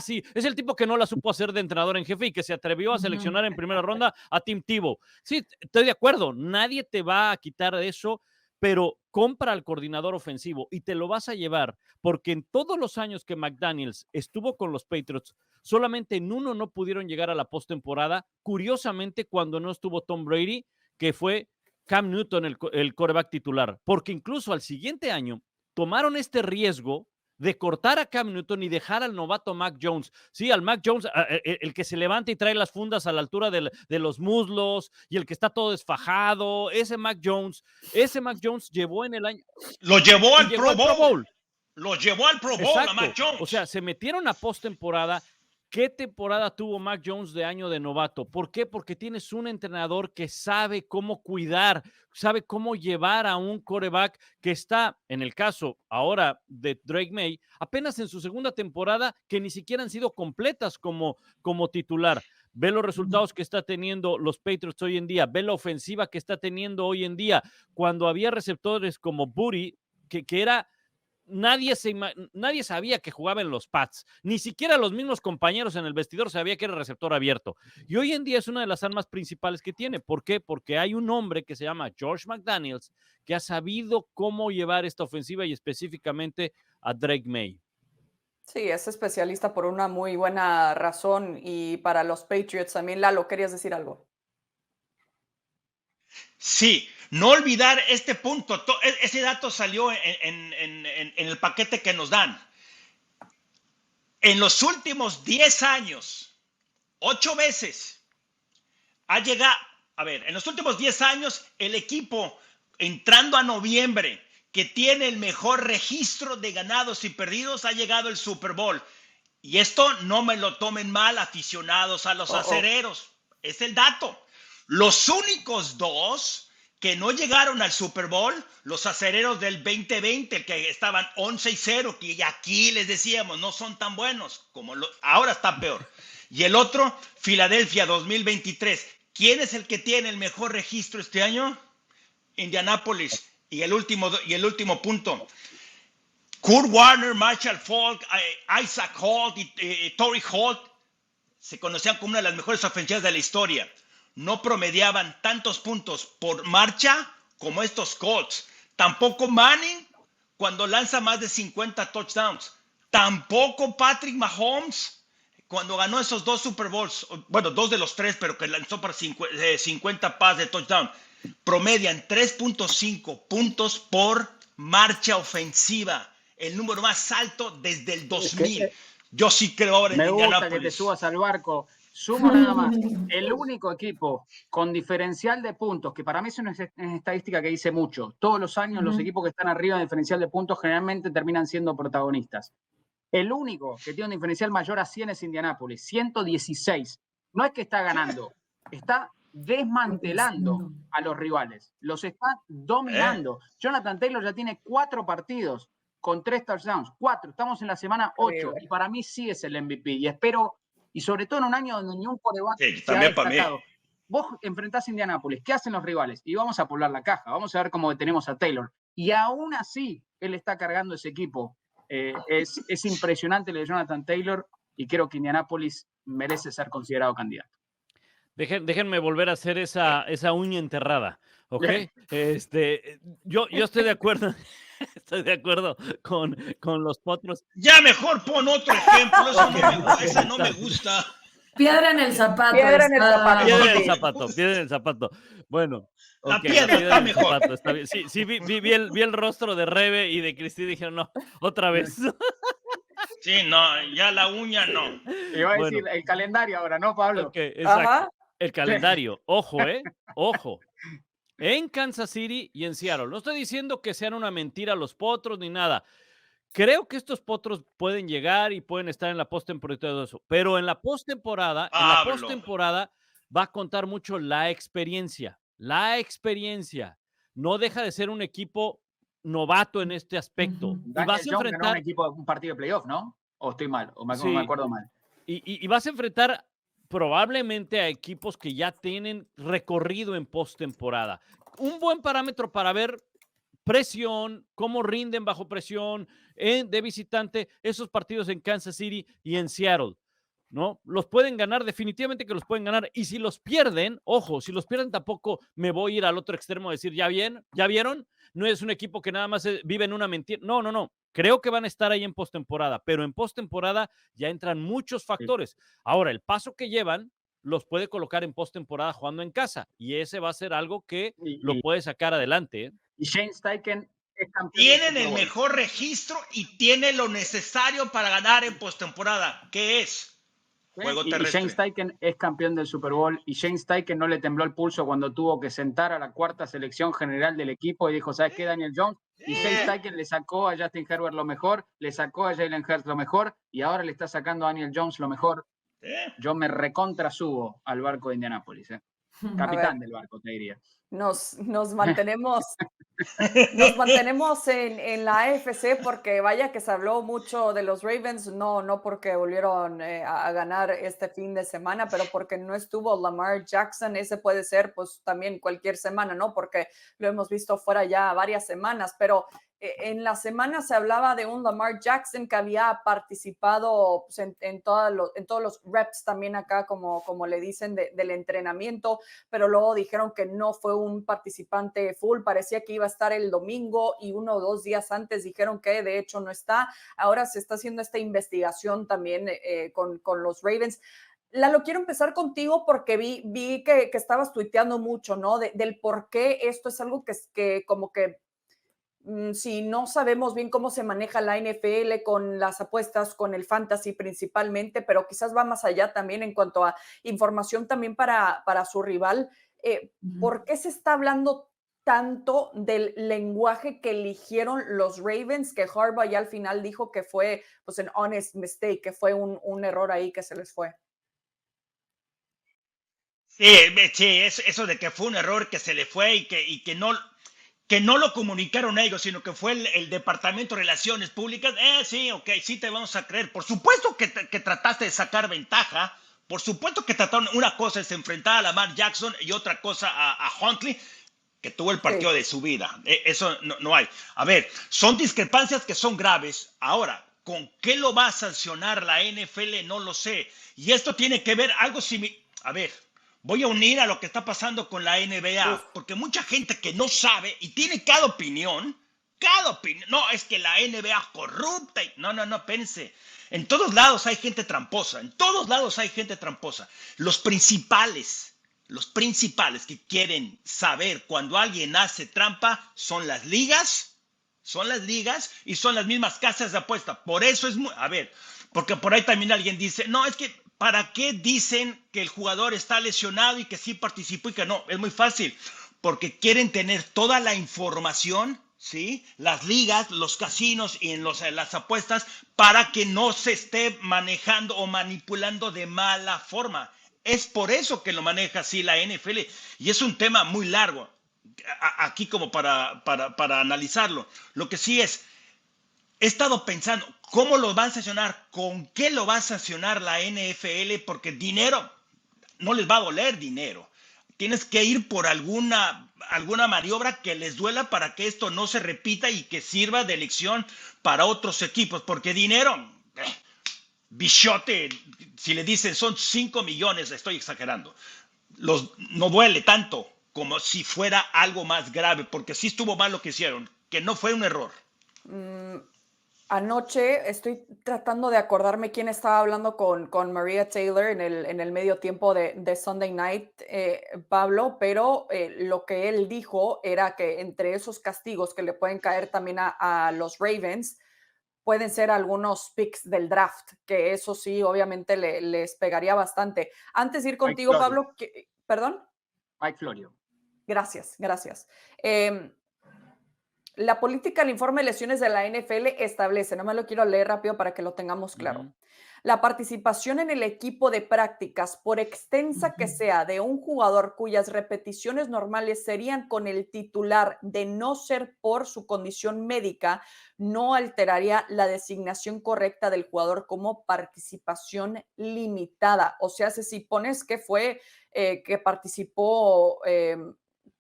sí, es el tipo que no la supo hacer de entrenador en jefe y que se atrevió a seleccionar en primera ronda a Tim Tebow. Sí, estoy de acuerdo, nadie te va a quitar eso, pero compra al coordinador ofensivo y te lo vas a llevar, porque en todos los años que McDaniels estuvo con los Patriots, solamente en uno no pudieron llegar a la postemporada. Curiosamente, cuando no estuvo Tom Brady, que fue Cam Newton el quarterback titular, porque incluso al siguiente año tomaron este riesgo de cortar a Cam Newton y dejar al novato Mac Jones. Sí, al Mac Jones, el que se levanta y trae las fundas a la altura de los muslos y el que está todo desfajado, ese Mac Jones llevó en el año... Lo llevó al Pro Bowl. Lo llevó al Pro Bowl a Mac Jones. O sea, se metieron a postemporada. ¿Qué temporada tuvo Mac Jones de año de novato? ¿Por qué? Porque tienes un entrenador que sabe cómo cuidar, sabe cómo llevar a un quarterback que está, en el caso ahora de Drake May, apenas en su segunda temporada, que ni siquiera han sido completas como titular. Ve los resultados que está teniendo los Patriots hoy en día, ve la ofensiva que está teniendo hoy en día. Cuando había receptores como Booty, que era... Nadie sabía que jugaba en los Pats, ni siquiera los mismos compañeros en el vestidor sabía que era receptor abierto, y hoy en día es una de las armas principales que tiene. ¿Por qué? Porque hay un hombre que se llama Josh McDaniels que ha sabido cómo llevar esta ofensiva y específicamente a Drake May. Sí, es especialista por una muy buena razón. Y para los Patriots también, Lalo, ¿querías decir algo? Sí, no olvidar este punto. Ese dato salió en el paquete que nos dan. En los últimos 10 años, 8 veces, en los últimos 10 años, el equipo entrando a noviembre, que tiene el mejor registro de ganados y perdidos, ha llegado al Super Bowl. Y esto no me lo tomen mal aficionados a los acereros. Es el dato. Los únicos dos que no llegaron al Super Bowl, los acereros del 2020, que estaban 11-0, que aquí les decíamos, no son tan buenos, ahora está peor. Y el otro, Filadelfia 2023. ¿Quién es el que tiene el mejor registro este año? Indianapolis. Y el último punto. Kurt Warner, Marshall Faulk, Isaac Holt y Torrey Holt se conocían como una de las mejores ofensivas de la historia. No promediaban tantos puntos por marcha como estos Colts. Tampoco Manning cuando lanza más de 50 touchdowns. Tampoco Patrick Mahomes cuando ganó esos 2 Super Bowls. Bueno, 2 de los 3, pero que lanzó para 50 pases de touchdown. Promedian 3.5 puntos por marcha ofensiva. El número más alto desde el 2000. Yo sí creo ahora en Indianapolis. Me gusta que te subas al barco. Sumo nada más. El único equipo con diferencial de puntos, que para mí es una estadística que dice mucho. Todos los años los equipos que están arriba en diferencial de puntos generalmente terminan siendo protagonistas. El único que tiene un diferencial mayor a 100 es Indianapolis, 116. No es que está ganando, está desmantelando a los rivales. Los está dominando. Jonathan Taylor ya tiene 4 partidos con 3 touchdowns. 4. Estamos en la semana 8. Y para mí sí es el MVP. Y espero... Y sobre todo en un año donde ni un quarterback se ha destacado. vos enfrentás a Indianapolis, ¿qué hacen los rivales? Y vamos a poblar la caja, vamos a ver cómo tenemos a Taylor. Y aún así, él está cargando ese equipo. Es impresionante lo de Jonathan Taylor y creo que Indianapolis merece ser considerado candidato. Déjenme volver a hacer esa uña enterrada, ¿ok? Yo estoy de acuerdo, estoy de acuerdo con los Potros. Ya mejor pon otro ejemplo, esa no me gusta. Piedra en el zapato. Piedra en el zapato. Piedra en el Sí. zapato, piedra en el zapato. Bueno. La ok, piedra está en el mejor. zapato, está bien. Sí, vi el rostro de Rebe y de Cristina y dijeron, no, otra vez. Sí, no, ya la uña no. Iba a Bueno. decir el calendario ahora, ¿no, Pablo? Ok, exacto. Ajá. El calendario, ojo, ojo. En Kansas City y en Seattle. No estoy diciendo que sean una mentira los Potros ni nada. Creo que estos Potros pueden llegar y pueden estar en la postemporada y todo eso. Pero en la postemporada, va a contar mucho la experiencia. La experiencia. No deja de ser un equipo novato en este aspecto. Ujú. Y Daniel vas a Jones ganó enfrentar. un equipo, un partido de playoff, ¿no? ¿O estoy mal? ¿O me Sí. acuerdo mal? Y vas a enfrentar probablemente a equipos que ya tienen recorrido en postemporada. Un buen parámetro para ver presión, cómo rinden bajo presión de visitante, esos partidos en Kansas City y en Seattle, ¿no? Los pueden ganar, definitivamente que los pueden ganar. Y si los pierden, ojo, si los pierden tampoco me voy a ir al otro extremo a decir, ¿ya vieron? No es un equipo que nada más vive en una mentira. No. Creo que van a estar ahí en postemporada, pero en postemporada ya entran muchos factores. Ahora, el paso que llevan los puede colocar en postemporada jugando en casa y ese va a ser algo que lo puede sacar adelante, ¿eh? Y Shane Steichen es campeón. Tienen el mejor registro y tienen lo necesario para ganar en postemporada. ¿Qué es? Juego Y terrestre. Shane Steichen es campeón del Super Bowl y Shane Steichen no le tembló el pulso cuando tuvo que sentar a la cuarta selección general del equipo y dijo, ¿sabes qué, Daniel Jones? Y Shane Steichen le sacó a Justin Herbert lo mejor, le sacó a Jalen Hurts lo mejor y ahora le está sacando a Daniel Jones lo mejor. Yo me recontra subo al barco de Indianapolis. Capitán del barco, te diría. Nos mantenemos Nos mantenemos en la AFC porque vaya que se habló mucho de los Ravens, no porque volvieron a ganar este fin de semana, pero porque no estuvo Lamar Jackson. Ese puede ser pues también cualquier semana, ¿no? Porque lo hemos visto fuera ya varias semanas, pero en la semana se hablaba de un Lamar Jackson que había participado pues, en todos los reps también acá, como le dicen, del entrenamiento, pero luego dijeron que no fue un participante full, parecía que iba a estar el domingo y 1 o 2 días antes dijeron que de hecho no está. Ahora se está haciendo esta investigación también con los Ravens. Lalo, quiero empezar contigo porque vi que estabas tuiteando mucho, ¿no? Del por qué esto es algo que como que si no sabemos bien cómo se maneja la NFL con las apuestas, con el fantasy principalmente, pero quizás va más allá también en cuanto a información también para su rival. ¿Por qué se está hablando tanto del lenguaje que eligieron los Ravens, que Harbaugh ya al final dijo que fue pues un honest mistake, que fue un error ahí que se les fue? Sí, eso de que fue un error que se le fue y que no lo comunicaron ellos, sino que fue el Departamento de Relaciones Públicas. Sí, ok, sí te vamos a creer. Por supuesto que trataste de sacar ventaja. Por supuesto que trataron, una cosa es enfrentar a Lamar Jackson y otra cosa a Huntley, que tuvo el partido de su vida. Eso no hay. A ver, son discrepancias que son graves. Ahora, ¿con qué lo va a sancionar la NFL? No lo sé. Y esto tiene que ver algo similar. A ver, voy a unir a lo que está pasando con la NBA, porque mucha gente que no sabe y tiene cada opinión, no, es que la NBA corrupta. No, pense. En todos lados hay gente tramposa, Los principales que quieren saber cuando alguien hace trampa son las ligas y son las mismas casas de apuesta. Por eso porque por ahí también alguien dice, no, es que ¿para qué dicen que el jugador está lesionado y que sí participó y que no? Es muy fácil, porque quieren tener toda la información, ¿sí? Las ligas, los casinos y en las apuestas para que no se esté manejando o manipulando de mala forma. Es por eso que lo maneja así la NFL y es un tema muy largo aquí como para analizarlo. Lo que sí es, he estado pensando, ¿cómo lo van a sancionar? ¿Con qué lo va a sancionar la NFL? Porque dinero, no les va a doler dinero. tienes que ir por alguna maniobra que les duela para que esto no se repita y que sirva de lección para otros equipos, porque dinero, bichote, si le dicen son 5 millones, estoy exagerando, no duele tanto como si fuera algo más grave, porque sí estuvo mal lo que hicieron, que no fue un error. Anoche estoy tratando de acordarme quién estaba hablando con Maria Taylor en el medio tiempo de Sunday Night, Pablo, pero lo que él dijo era que entre esos castigos que le pueden caer también a los Ravens, pueden ser algunos picks del draft, que eso sí, obviamente les pegaría bastante. Antes de ir contigo, Pablo, ¿perdón? Mike Florio. Gracias. La política del informe de lesiones de la NFL establece, no me lo quiero leer rápido para que lo tengamos claro. La participación en el equipo de prácticas, por extensa que sea, de un jugador cuyas repeticiones normales serían con el titular, de no ser por su condición médica, no alteraría la designación correcta del jugador como participación limitada. O sea, si pones que fue que participó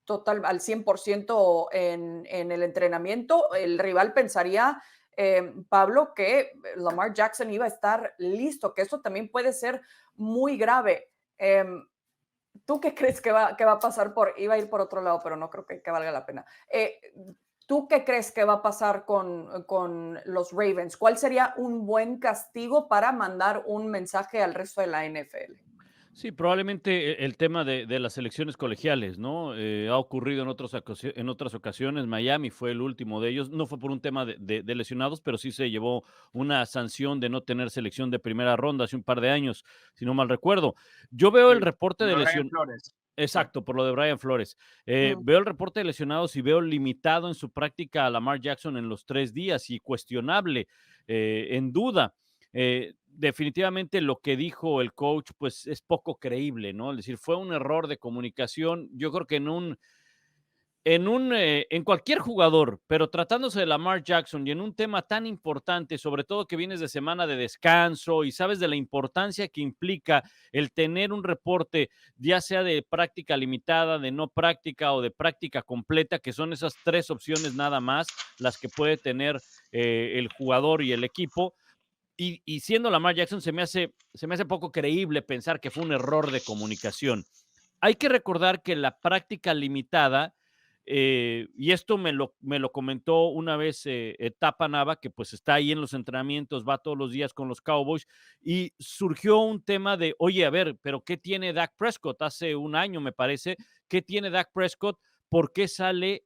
total al 100% en el entrenamiento, el rival pensaría, Pablo, que Lamar Jackson iba a estar listo, que eso también puede ser muy grave. ¿Tú qué crees que va a pasar? Iba a ir por otro lado, pero no creo que valga la pena. ¿Tú qué crees que va a pasar con los Ravens? ¿Cuál sería un buen castigo para mandar un mensaje al resto de la NFL? Sí, probablemente el tema de las elecciones colegiales, ¿no? Ha ocurrido en otras ocasiones. Miami fue el último de ellos. No fue por un tema de lesionados, pero sí se llevó una sanción de no tener selección de primera ronda hace un par de años, si no mal recuerdo. Yo veo el reporte de lesión. Exacto, por lo de Brian Flores. Veo el reporte de lesionados y veo limitado en su práctica a Lamar Jackson en los 3 días y cuestionable, en duda. Definitivamente lo que dijo el coach, pues es poco creíble, ¿no? Es decir, fue un error de comunicación. Yo creo que en cualquier jugador, pero tratándose de Lamar Jackson y en un tema tan importante, sobre todo que vienes de semana de descanso y sabes de la importancia que implica el tener un reporte, ya sea de práctica limitada, de no práctica o de práctica completa, que son esas 3 opciones nada más las que puede tener el jugador y el equipo. Y siendo Lamar Jackson, se me hace poco creíble pensar que fue un error de comunicación. Hay que recordar que la práctica limitada, y esto me lo comentó una vez Tapa Nava, que pues está ahí en los entrenamientos, va todos los días con los Cowboys, y surgió un tema de, oye, a ver, pero ¿qué tiene Dak Prescott? Hace un año, me parece, ¿qué tiene Dak Prescott? ¿Por qué sale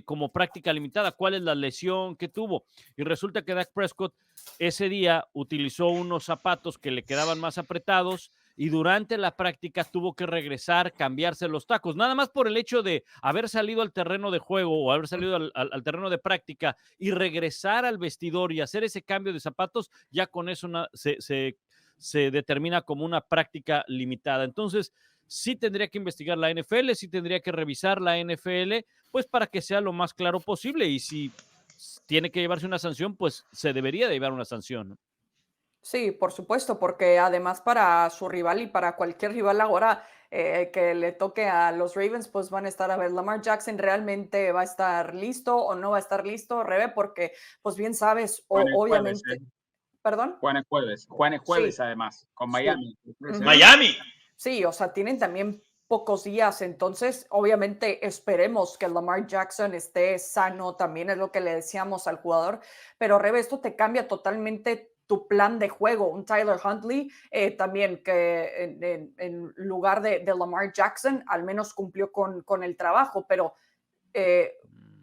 como práctica limitada? ¿Cuál es la lesión que tuvo? Y resulta que Dak Prescott ese día utilizó unos zapatos que le quedaban más apretados y durante la práctica tuvo que regresar, cambiarse los tacos, nada más por el hecho de haber salido al terreno de juego o haber salido al terreno de práctica y regresar al vestidor y hacer ese cambio de zapatos, ya con eso se determina como una práctica limitada. Entonces, sí tendría que investigar la NFL, sí tendría que revisar la NFL, pues para que sea lo más claro posible, y si tiene que llevarse una sanción, pues se debería de llevar una sanción, ¿no? Sí, por supuesto, porque además para su rival y para cualquier rival ahora que le toque a los Ravens, pues van a estar a ver, Lamar Jackson realmente va a estar listo o no va a estar listo, Rebe, porque pues bien sabes, obviamente, ¿perdón? Juegan el jueves Sí, además, con sí. Miami. Miami. Sí, o sea, tienen también pocos días, entonces obviamente esperemos que Lamar Jackson esté sano, también es lo que le decíamos al jugador, pero Rebe, esto te cambia totalmente tu plan de juego. Un Tyler Huntley también que en lugar de Lamar Jackson al menos cumplió con el trabajo, pero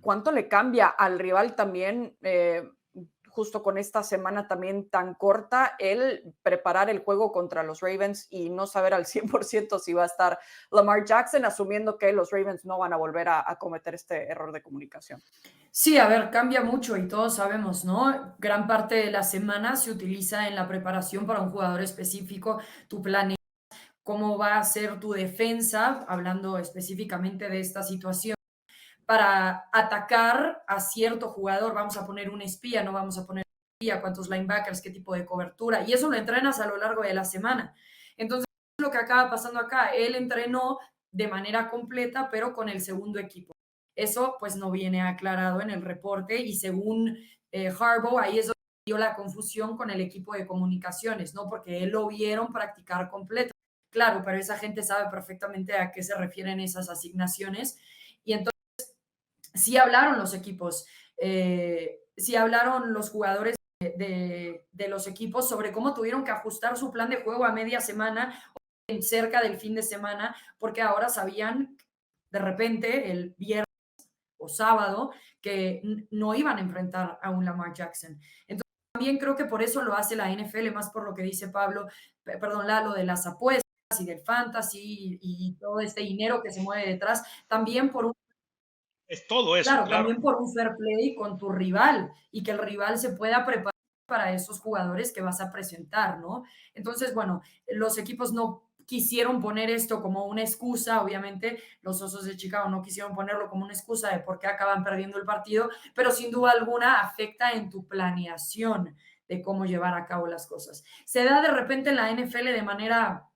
¿cuánto le cambia al rival también? Justo con esta semana también tan corta, el preparar el juego contra los Ravens y no saber al 100% si va a estar Lamar Jackson, asumiendo que los Ravens no van a volver a cometer este error de comunicación. Sí, a ver, cambia mucho y todos sabemos, ¿no? Gran parte de la semana se utiliza en la preparación para un jugador específico, tu plan, cómo va a ser tu defensa, hablando específicamente de esta situación, para atacar a cierto jugador. Vamos a poner un espía, no vamos a poner un espía, cuántos linebackers, qué tipo de cobertura, y eso lo entrenas a lo largo de la semana. Entonces, lo que acaba pasando acá, él entrenó de manera completa, pero con el segundo equipo. Eso pues no viene aclarado en el reporte y según Harbaugh, ahí es donde dio la confusión con el equipo de comunicaciones, ¿no? Porque él lo vieron practicar completo. Claro, pero esa gente sabe perfectamente a qué se refieren esas asignaciones. Y entonces, sí hablaron los equipos, sí hablaron los jugadores de los equipos sobre cómo tuvieron que ajustar su plan de juego a media semana, cerca del fin de semana, porque ahora sabían de repente el viernes o sábado que no iban a enfrentar a un Lamar Jackson. Entonces, también creo que por eso lo hace la NFL, más por lo que dice perdón, Lalo, de las apuestas y del fantasy y todo este dinero que se mueve detrás, también por un Es todo eso, claro, claro. también por un fair play con tu rival y que el rival se pueda preparar para esos jugadores que vas a presentar, ¿no? Entonces, bueno, los equipos no quisieron poner esto como una excusa, obviamente los Osos de Chicago no quisieron ponerlo como una excusa de por qué acaban perdiendo el partido, pero sin duda alguna afecta en tu planeación de cómo llevar a cabo las cosas. Se da de repente en la NFL de manera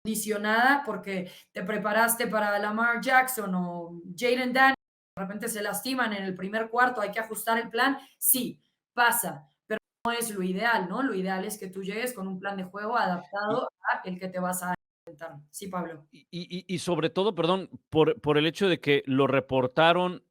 condicionada porque te preparaste para Lamar Jackson o Jaden Daniels, de repente se lastiman en el primer cuarto, hay que ajustar el plan, sí, pasa, pero no es lo ideal, ¿no? Lo ideal es que tú llegues con un plan de juego adaptado a el que te vas a enfrentar. Sí, Pablo. Y sobre todo, perdón, por el hecho de que lo reportaron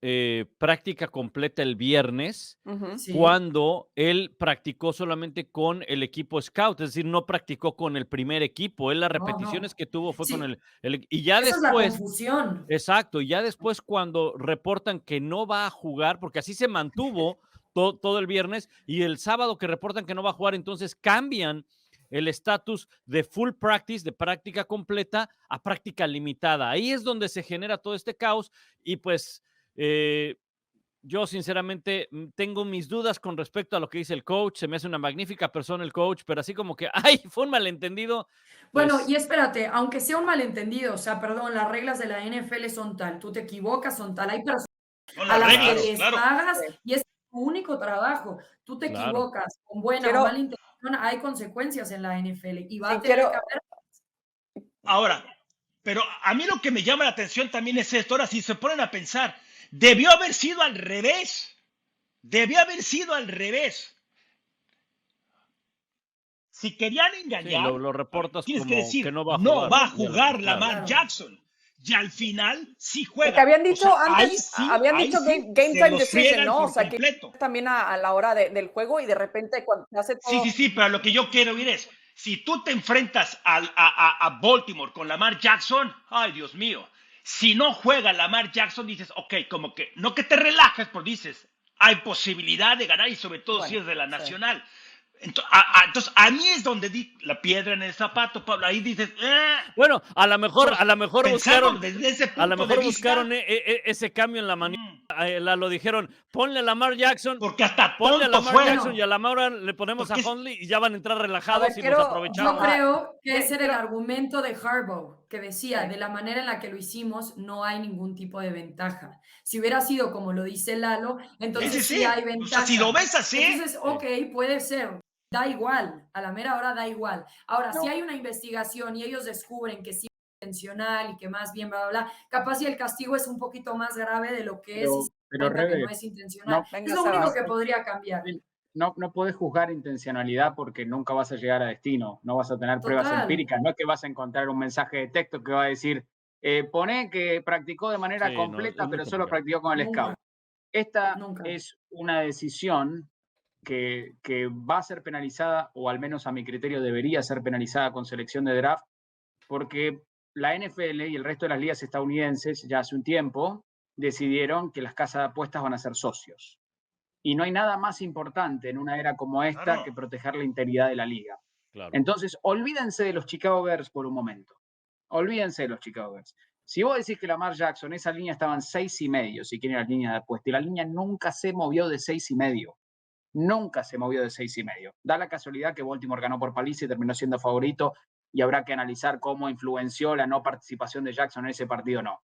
práctica completa el viernes, Sí. cuando él practicó solamente con el equipo scout, es decir, no practicó con el primer equipo. Él las No, repeticiones no. que tuvo fue con Sí, y ya esa es la después, confusión. exacto, y ya después cuando reportan que no va a jugar, porque así se mantuvo todo el viernes, y el sábado que reportan que no va a jugar, entonces cambian el estatus de full practice, de práctica completa, a práctica limitada. Ahí es donde se genera todo este caos y pues yo sinceramente tengo mis dudas con respecto a lo que dice el coach. Se me hace una magnífica persona el coach, pero así como que, ay, fue un malentendido, Bueno, pues y espérate, aunque sea un malentendido, o sea, perdón, las reglas de la NFL son tal, tú te equivocas, son tal, hay personas Son a las las que reglas, claro, les claro. pagas Sí. y es tu único trabajo. Tú te claro. equivocas con buena o Quiero, mala intención, hay consecuencias en la NFL y va a sí, tener que quiero, haber. Ahora, pero a mí lo que me llama la atención también es esto. Ahora, si se ponen a pensar, debió haber sido al revés. Debió haber sido al revés. Si querían Sí, engañar, lo a ver, reportas tienes que como que decir, no va a no jugar va a y a jugar claro. Lamar Claro. Jackson. Y al final sí porque juega. habían O dicho sea, antes, habían ahí dicho sí game se time los decision, friegan ¿no? O por sea, que completo. también a la hora del juego y de repente cuando se hace Sí, todo, sí, sí, pero lo que yo quiero oír es, si tú te enfrentas a Baltimore con Lamar Jackson, ay Dios mío, si no juega Lamar Jackson, dices, ok, como que, no que te relajes, pero dices, hay posibilidad de ganar y sobre todo si bueno, es de la sí. nacional. Entonces, a mí es donde di la piedra en el zapato, Pablo, ahí dices, Bueno, a lo mejor pensando buscaron, desde ese a lo punto de mejor buscaron vista, ese cambio en la manera. Lo dijeron, ponle a Lamar Jackson, porque hasta ponle a tonto Lamar fue, Jackson y Bueno, a Lamar le ponemos a porque es, Hundley y ya van a entrar A ver, relajados y nos quiero, yo aprovechamos. ajá, creo que ese era el quiero, argumento de Harbaugh, que sí, decía, de la manera en la que lo hicimos, no hay ningún tipo de ventaja. Si hubiera sido como lo dice Lalo, sí, sí, entonces sí hay sí, o sea, si lo ventaja. ves así, Entonces, Sí. ok, puede ser, da igual, a la mera hora da igual. Ahora, si no, hay una investigación y ellos descubren que sí es intencional y que más bien, bla, bla, bla, capaz si el castigo es un poquito más grave de lo que es y se dan Pero cuenta que no Rebe, es intencional. no, Es venga, lo único Sebas. que podría cambiar. no puedes juzgar intencionalidad porque nunca vas a llegar a destino, no vas a tener pruebas Total, empíricas, no es que vas a encontrar un mensaje de texto que va a decir, pone que practicó de manera Sí, no, completa, es muy pero solo complicado. practicó con el nunca, scout. Esta nunca. es una decisión que va a ser penalizada, o al menos a mi criterio debería ser penalizada con selección de draft, porque la NFL y el resto de las ligas estadounidenses ya hace un tiempo decidieron que las casas de apuestas van a ser socios. Y no hay nada más importante en una era como esta claro. que proteger la integridad de la liga. Claro. Entonces, olvídense de los Chicago Bears por un momento. Olvídense de los Chicago Bears. Si vos decís que Lamar Jackson, esa línea estaba en 6,5, si quieren las líneas de apuesta, y la línea nunca se movió de 6,5. Nunca se movió de 6,5. Da la casualidad que Baltimore ganó por paliza y terminó siendo favorito, y habrá que analizar cómo influenció la no participación de Jackson en ese partido o no.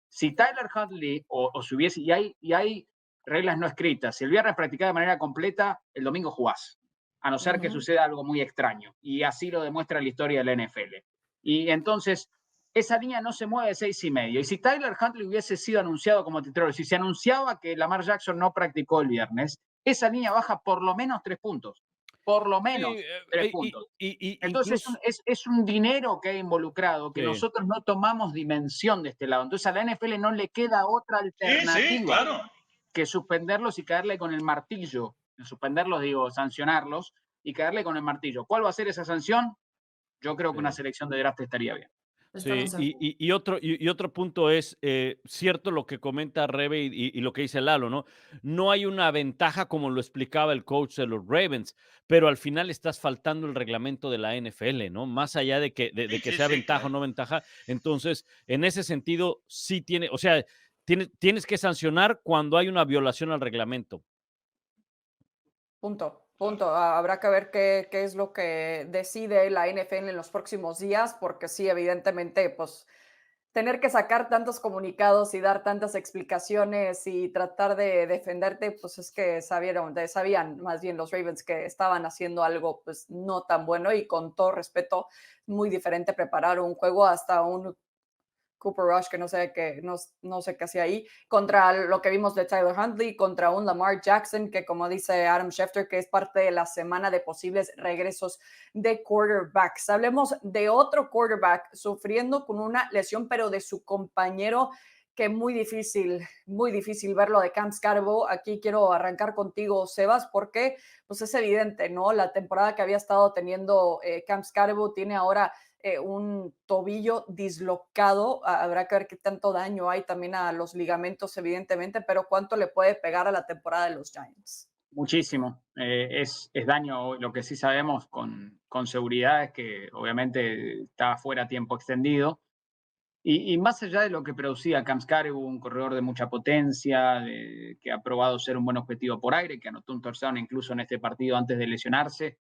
Si Tyler Huntley, o si hubiese, y hay reglas no escritas, si el viernes practicás de manera completa, el domingo jugás, a no ser que suceda algo muy extraño, y así lo demuestra la historia de la NFL. Y entonces, esa línea no se mueve de 6.5. Y si Tyler Huntley hubiese sido anunciado como titular, si se anunciaba que Lamar Jackson no practicó el viernes, esa línea baja por lo menos 3 puntos. Por lo menos Sí, 3 puntos. Entonces incluso, es un dinero que hay involucrado que sí. nosotros no tomamos dimensión de este lado. Entonces a la NFL no le queda otra Sí, alternativa claro. que suspenderlos y caerle con el martillo. Suspenderlos, digo, sancionarlos y caerle con el martillo. ¿Cuál va a ser esa sanción? Yo creo que una Sí. selección de draft estaría bien. Sí, Estamos de acuerdo. y otro punto es cierto lo que comenta Rebe y lo que dice Lalo, ¿no? No hay una ventaja como lo explicaba el coach de los Ravens, pero al final estás faltando el reglamento de la NFL, ¿no? Más allá de que, de Sí, que sí, sea sí, ventaja o claro. no ventaja. Entonces, en ese sentido, sí tiene, o sea, tienes que sancionar cuando hay una violación al reglamento. Punto, punto. Habrá que ver qué es lo que decide la NFL en los próximos días, porque sí, evidentemente, pues tener que sacar tantos comunicados y dar tantas explicaciones y tratar de defenderte, pues es que sabían más bien los Ravens que estaban haciendo algo pues no tan bueno y con todo respeto, muy diferente preparar un juego hasta un Cooper Rush, que no sé qué hacía ahí, contra lo que vimos de Tyler Huntley, contra un Lamar Jackson, que como dice Adam Schefter, que es parte de la semana de posibles regresos de quarterbacks. Hablemos de otro quarterback sufriendo con una lesión, pero de su compañero, que muy difícil verlo de Cam Scarborough. Aquí quiero arrancar contigo, Sebas, porque pues es evidente, ¿no? La temporada que había estado teniendo Cam Scarborough tiene ahora un tobillo dislocado. Habrá que ver qué tanto daño hay también a los ligamentos, evidentemente, pero cuánto le puede pegar a la temporada de los Giants. Muchísimo. Es daño. Lo que sí sabemos con seguridad es que obviamente está fuera a tiempo extendido. Y más allá de lo que producía Cam Scarborough, un corredor de mucha potencia, que ha probado ser un buen objetivo por aire, que anotó un touchdown incluso en este partido antes de lesionarse,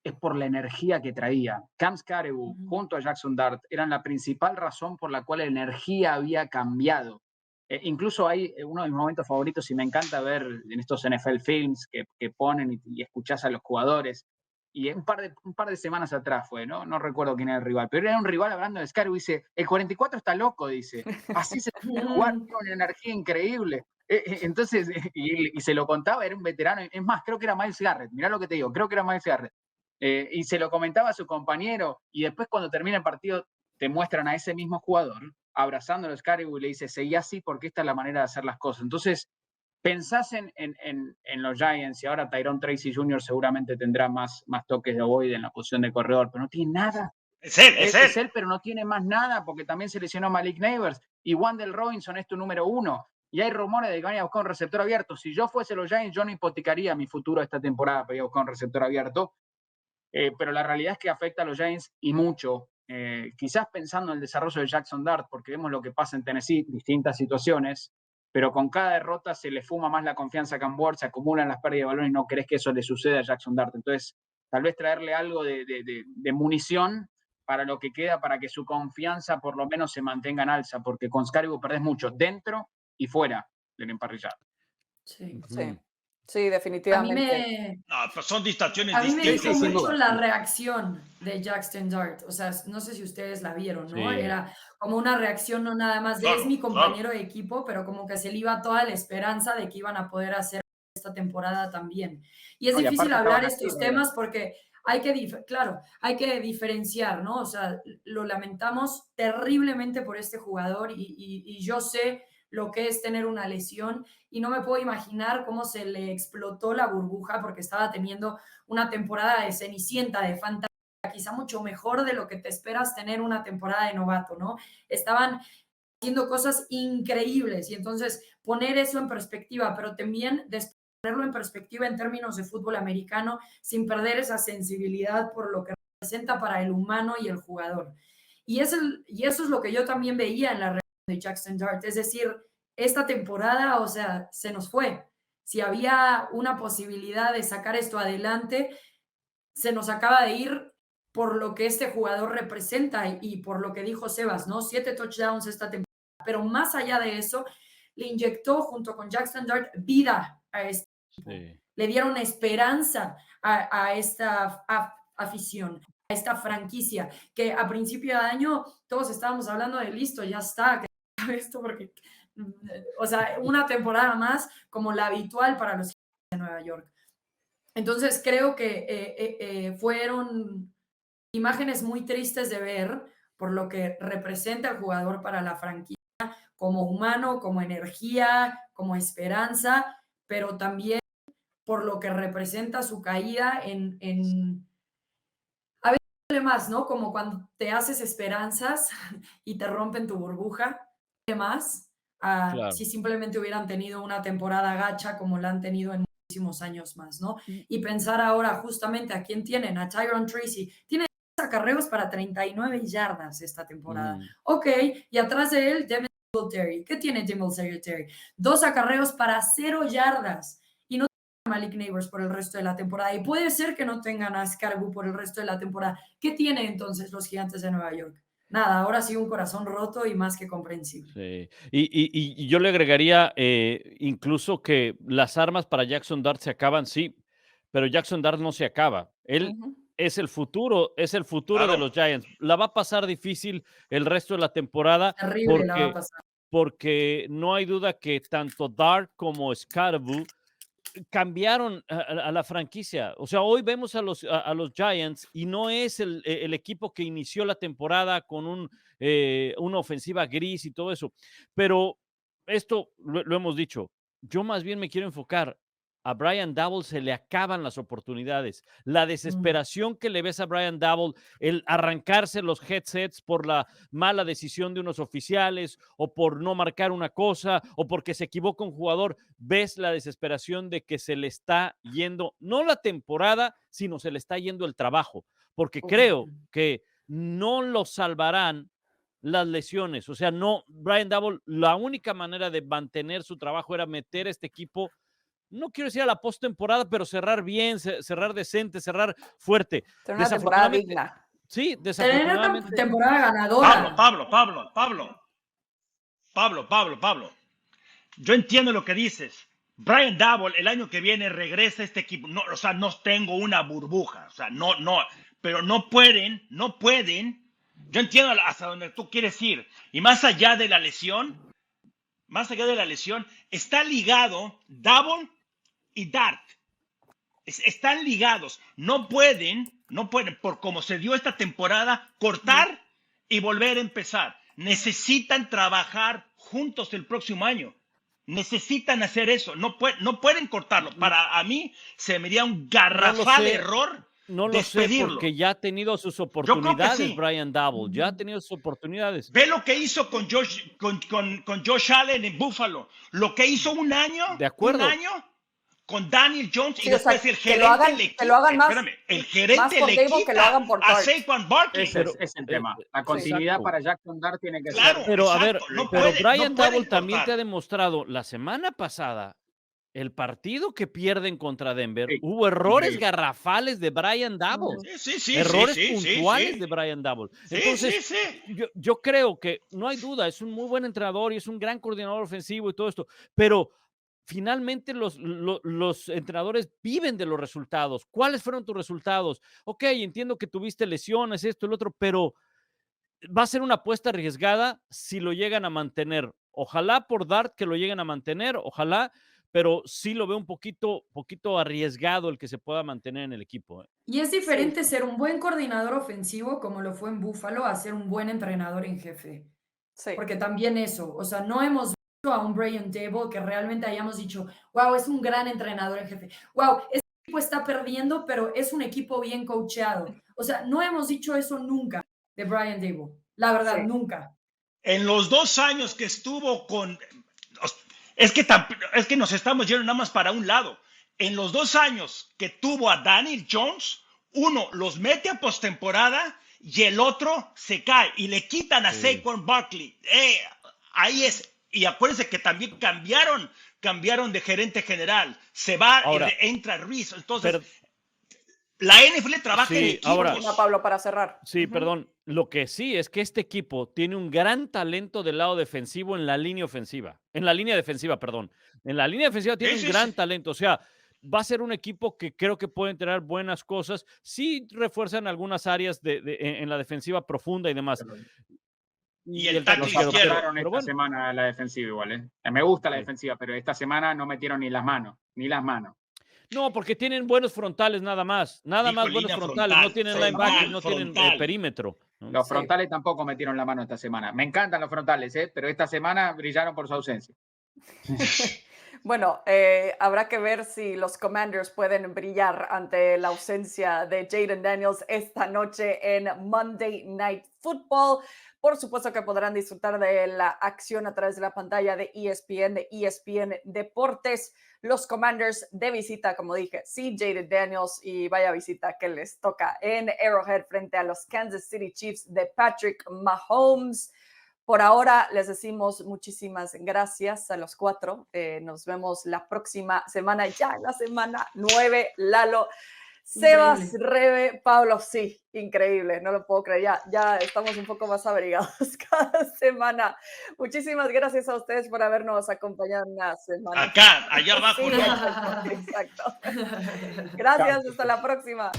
es por la energía que traía. Cam Scarborough junto a Jackson Dart eran la principal razón por la cual la energía había cambiado. Incluso hay uno de mis momentos favoritos y me encanta ver en estos NFL Films que ponen y escuchás a los jugadores. Y un par de semanas atrás fue, ¿no? No recuerdo quién era el rival, pero era un rival hablando de Scarborough y dice, el 44 está loco, dice. Así se puede jugar, tiene una energía increíble. Entonces, y se lo contaba, era un veterano. Es más, creo que era Myles Garrett. Mirá lo que te digo, creo que era Myles Garrett. Y se lo comentaba a su compañero, y después cuando termina el partido te muestran a ese mismo jugador abrazándolo a Scarborough y le dice, seguí así porque esta es la manera de hacer las cosas. Entonces, pensás en los Giants y ahora Tyrone Tracy Jr. seguramente tendrá más toques de ovoide en la posición de corredor, pero no tiene nada. Es él, es él. Es él, pero no tiene más nada porque también se lesionó Malik Neighbors y Wandale Robinson es tu número 1. Y hay rumores de que van a buscar un receptor abierto. Si yo fuese los Giants, yo no hipotecaría mi futuro esta temporada para ir a buscar un receptor abierto. Pero la realidad es que afecta a los Giants y mucho. Quizás pensando en el desarrollo de Jackson Dart, porque vemos lo que pasa en Tennessee, distintas situaciones, pero con cada derrota se le fuma más la confianza a Cam Ward, se acumulan las pérdidas de balón y no crees que eso le suceda a Jackson Dart. Entonces, tal vez traerle algo de munición para lo que queda, para que su confianza por lo menos se mantenga en alza, porque con Scarborough perdés mucho dentro y fuera del emparrillado. Sí. Sí, sí, A mí definitivamente. me, No, pues son distracciones a mí me distintas. dijo sin mucho duda. la reacción de Jackson Dart. O sea, no sé si ustedes la vieron, ¿no? Sí. Era como una reacción no nada más de es Claro, mi claro. compañero de equipo, pero como que se le iba toda la esperanza de que iban a poder hacer esta temporada también. Y es No, y difícil aparte hablar estaban así, estos temas porque claro, hay que diferenciar, ¿no? O sea, lo lamentamos terriblemente por este jugador y yo sé lo que es tener una lesión y no me puedo imaginar cómo se le explotó la burbuja porque estaba teniendo una temporada de cenicienta, de fantasía, quizá mucho mejor de lo que te esperas tener una temporada de novato, ¿no? Estaban haciendo cosas increíbles y entonces poner eso en perspectiva, pero también ponerlo en perspectiva en términos de fútbol americano sin perder esa sensibilidad por lo que representa para el humano y el jugador. Y eso es lo que yo también veía en la reacción de Jackson Dart, es decir, esta temporada, o sea, se nos fue. Si había una posibilidad de sacar esto adelante, se nos acaba de ir por lo que este jugador representa y por lo que dijo Sebas, ¿no? 7 touchdowns esta temporada. Pero más allá de eso, le inyectó junto con Jackson Dart vida a este equipo. Sí. Le dieron esperanza a esta afición. a esta franquicia que a principio de año todos estábamos hablando de listo, ya está, que se acabe esto porque, o sea, una temporada más como la habitual para los de Nueva York. Entonces creo que fueron imágenes muy tristes de ver por lo que representa el jugador para la franquicia como humano, como energía, como esperanza, pero también por lo que representa su caída a veces duele más, ¿no? Como cuando te haces esperanzas y te rompen tu burbuja, duele más Claro. si simplemente hubieran tenido una temporada gacha como la han tenido en muchísimos años más, ¿no? Y pensar ahora justamente a quién tienen, a Tyron Tracy, tiene acarreos para 39 yardas esta temporada. Ok, y atrás de él, Devin Singletary. ¿Qué tiene Devin Singletary? 2 acarreos para 0 yardas. Y no tiene a Malik Neighbors por el resto de la temporada. Y puede ser que no tengan a Scarbu por el resto de la temporada. ¿Qué tiene entonces los Gigantes de Nueva York? Nada, ahora sí un corazón roto y más que comprensible. Sí. Y yo le agregaría incluso que las armas para Jackson Dart se acaban, sí, pero Jackson Dart no se acaba. Él Ujú. es el futuro de Claro. los Giants. La va a pasar difícil el resto de la temporada Terrible la va a porque, pasar. porque no hay duda que tanto Dart como Scarabu cambiaron a la franquicia. O sea, hoy vemos a los Giants y no es el equipo que inició la temporada con una ofensiva gris y todo eso. Pero esto lo hemos dicho. Yo más bien me quiero enfocar. A Brian Daboll se le acaban las oportunidades. La desesperación que le ves a Brian Daboll, el arrancarse los headsets por la mala decisión de unos oficiales o por no marcar una cosa o porque se equivoca un jugador, ves la desesperación de que se le está yendo, no la temporada, sino se le está yendo el trabajo, porque creo que no lo salvarán las lesiones. O sea, no, Brian Daboll, la única manera de mantener su trabajo era meter a este equipo, no quiero decir a la postemporada, pero cerrar bien, cerrar decente, cerrar fuerte. Tener una temporada Desafortunadamente, digna. sí, Tener desafortunadamente. temporada ganadora. Pablo. Yo entiendo lo que dices. Brian Daboll el año que viene regresa a este equipo. No, o sea, no tengo una burbuja. O sea, no, pero no pueden. Yo entiendo hasta donde tú quieres ir. Y más allá de la lesión, está ligado Daboll y Dart. Están ligados. No pueden, por como se dio esta temporada, cortar y volver a empezar. Necesitan trabajar juntos el próximo año. Necesitan hacer eso. No pueden cortarlo. Para a mí se me haría un garrafal error No lo sé despedirlo. porque ya ha tenido sus Yo creo que oportunidades, sí. Brian Daboll, ya ha tenido sus oportunidades. Ve lo que hizo con Josh Allen en Buffalo. Lo que hizo un año. De acuerdo. Con Daniel Jones Sí, y después o sea, el gerente que lo hagan más, el gerente más por le Daboll que lo hagan por a Dart. Saquon Barkley. Ese es el tema. La continuidad exacto. para Jackson Dart tiene que Claro, ser. Pero a ver, exacto, no pero puede- Brian no pueden Daboll también cortar. te ha demostrado la semana pasada, el partido que pierden contra Denver, Sí, hubo errores increíble. garrafales de Brian Daboll. Sí, Errores sí, puntuales sí. de Brian Daboll. Sí, Entonces, sí. yo creo que no hay duda, es un muy buen entrenador y es un gran coordinador ofensivo y todo esto, pero finalmente los entrenadores viven de los resultados. ¿Cuáles fueron tus resultados? Ok, entiendo que tuviste lesiones, esto, el otro, pero va a ser una apuesta arriesgada si lo llegan a mantener. Ojalá por Dart que lo lleguen a mantener, ojalá, pero sí lo veo un poquito arriesgado el que se pueda mantener en el equipo. Y es Sí, diferente ser un buen coordinador ofensivo, como lo fue en Buffalo, a ser un buen entrenador en jefe. sí. Porque también eso, o sea, no hemos visto a un Brian Daboll que realmente hayamos dicho, wow, es un gran entrenador en jefe. Wow, este equipo está perdiendo, pero es un equipo bien coacheado. O sea, no hemos dicho eso nunca de Brian Daboll. La verdad, Sí. nunca. En los 2 años que estuvo con... Es que nos estamos yendo nada más para un lado. En los 2 años que tuvo a Daniel Jones, uno los mete a postemporada y el otro se cae y le quitan a Saquon Barkley. Ahí es. Y acuérdense que también cambiaron de gerente general. Se va, Ahora, entra Reese. Entonces, la NFL trabaja en equipos. ahora, Última, Pablo, para cerrar. Sí, perdón. Lo que sí es que este equipo tiene un gran talento del lado defensivo en la línea ofensiva. En la línea defensiva, perdón. En la línea defensiva tiene un gran talento. O sea, va a ser un equipo que creo que pueden tener buenas cosas. Sí refuerzan algunas áreas en la defensiva profunda y demás. Y el tackle Los izquierdo. ajustaron esta semana la defensiva igual, ¿eh? Me gusta la defensiva, pero esta semana no metieron ni las manos. No, porque tienen buenos frontales nada más. Nada Dijo más buenos línea frontales. frontal, No tienen frontal, linebackers, no tienen frontal. perímetro. Los Sí. frontales tampoco metieron la mano esta semana. Me encantan los frontales, pero esta semana brillaron por su ausencia. Bueno, habrá que ver si los Commanders pueden brillar ante la ausencia de Jayden Daniels esta noche en Monday Night Football. Por supuesto que podrán disfrutar de la acción a través de la pantalla de ESPN Deportes. Los Commanders de visita, como dije, sí, Jayden Daniels, y vaya visita que les toca en Arrowhead frente a los Kansas City Chiefs de Patrick Mahomes. Por ahora les decimos muchísimas gracias a los 4. Nos vemos la próxima semana, ya en la semana 9. Lalo, Sebas, Increíble. Rebe, Pablo, sí, increíble, no lo puedo creer, ya estamos un poco más abrigados cada semana. Muchísimas gracias a ustedes por habernos acompañado una semana. Acá, allá abajo. Sí, ¿No? exacto. Gracias, hasta la próxima.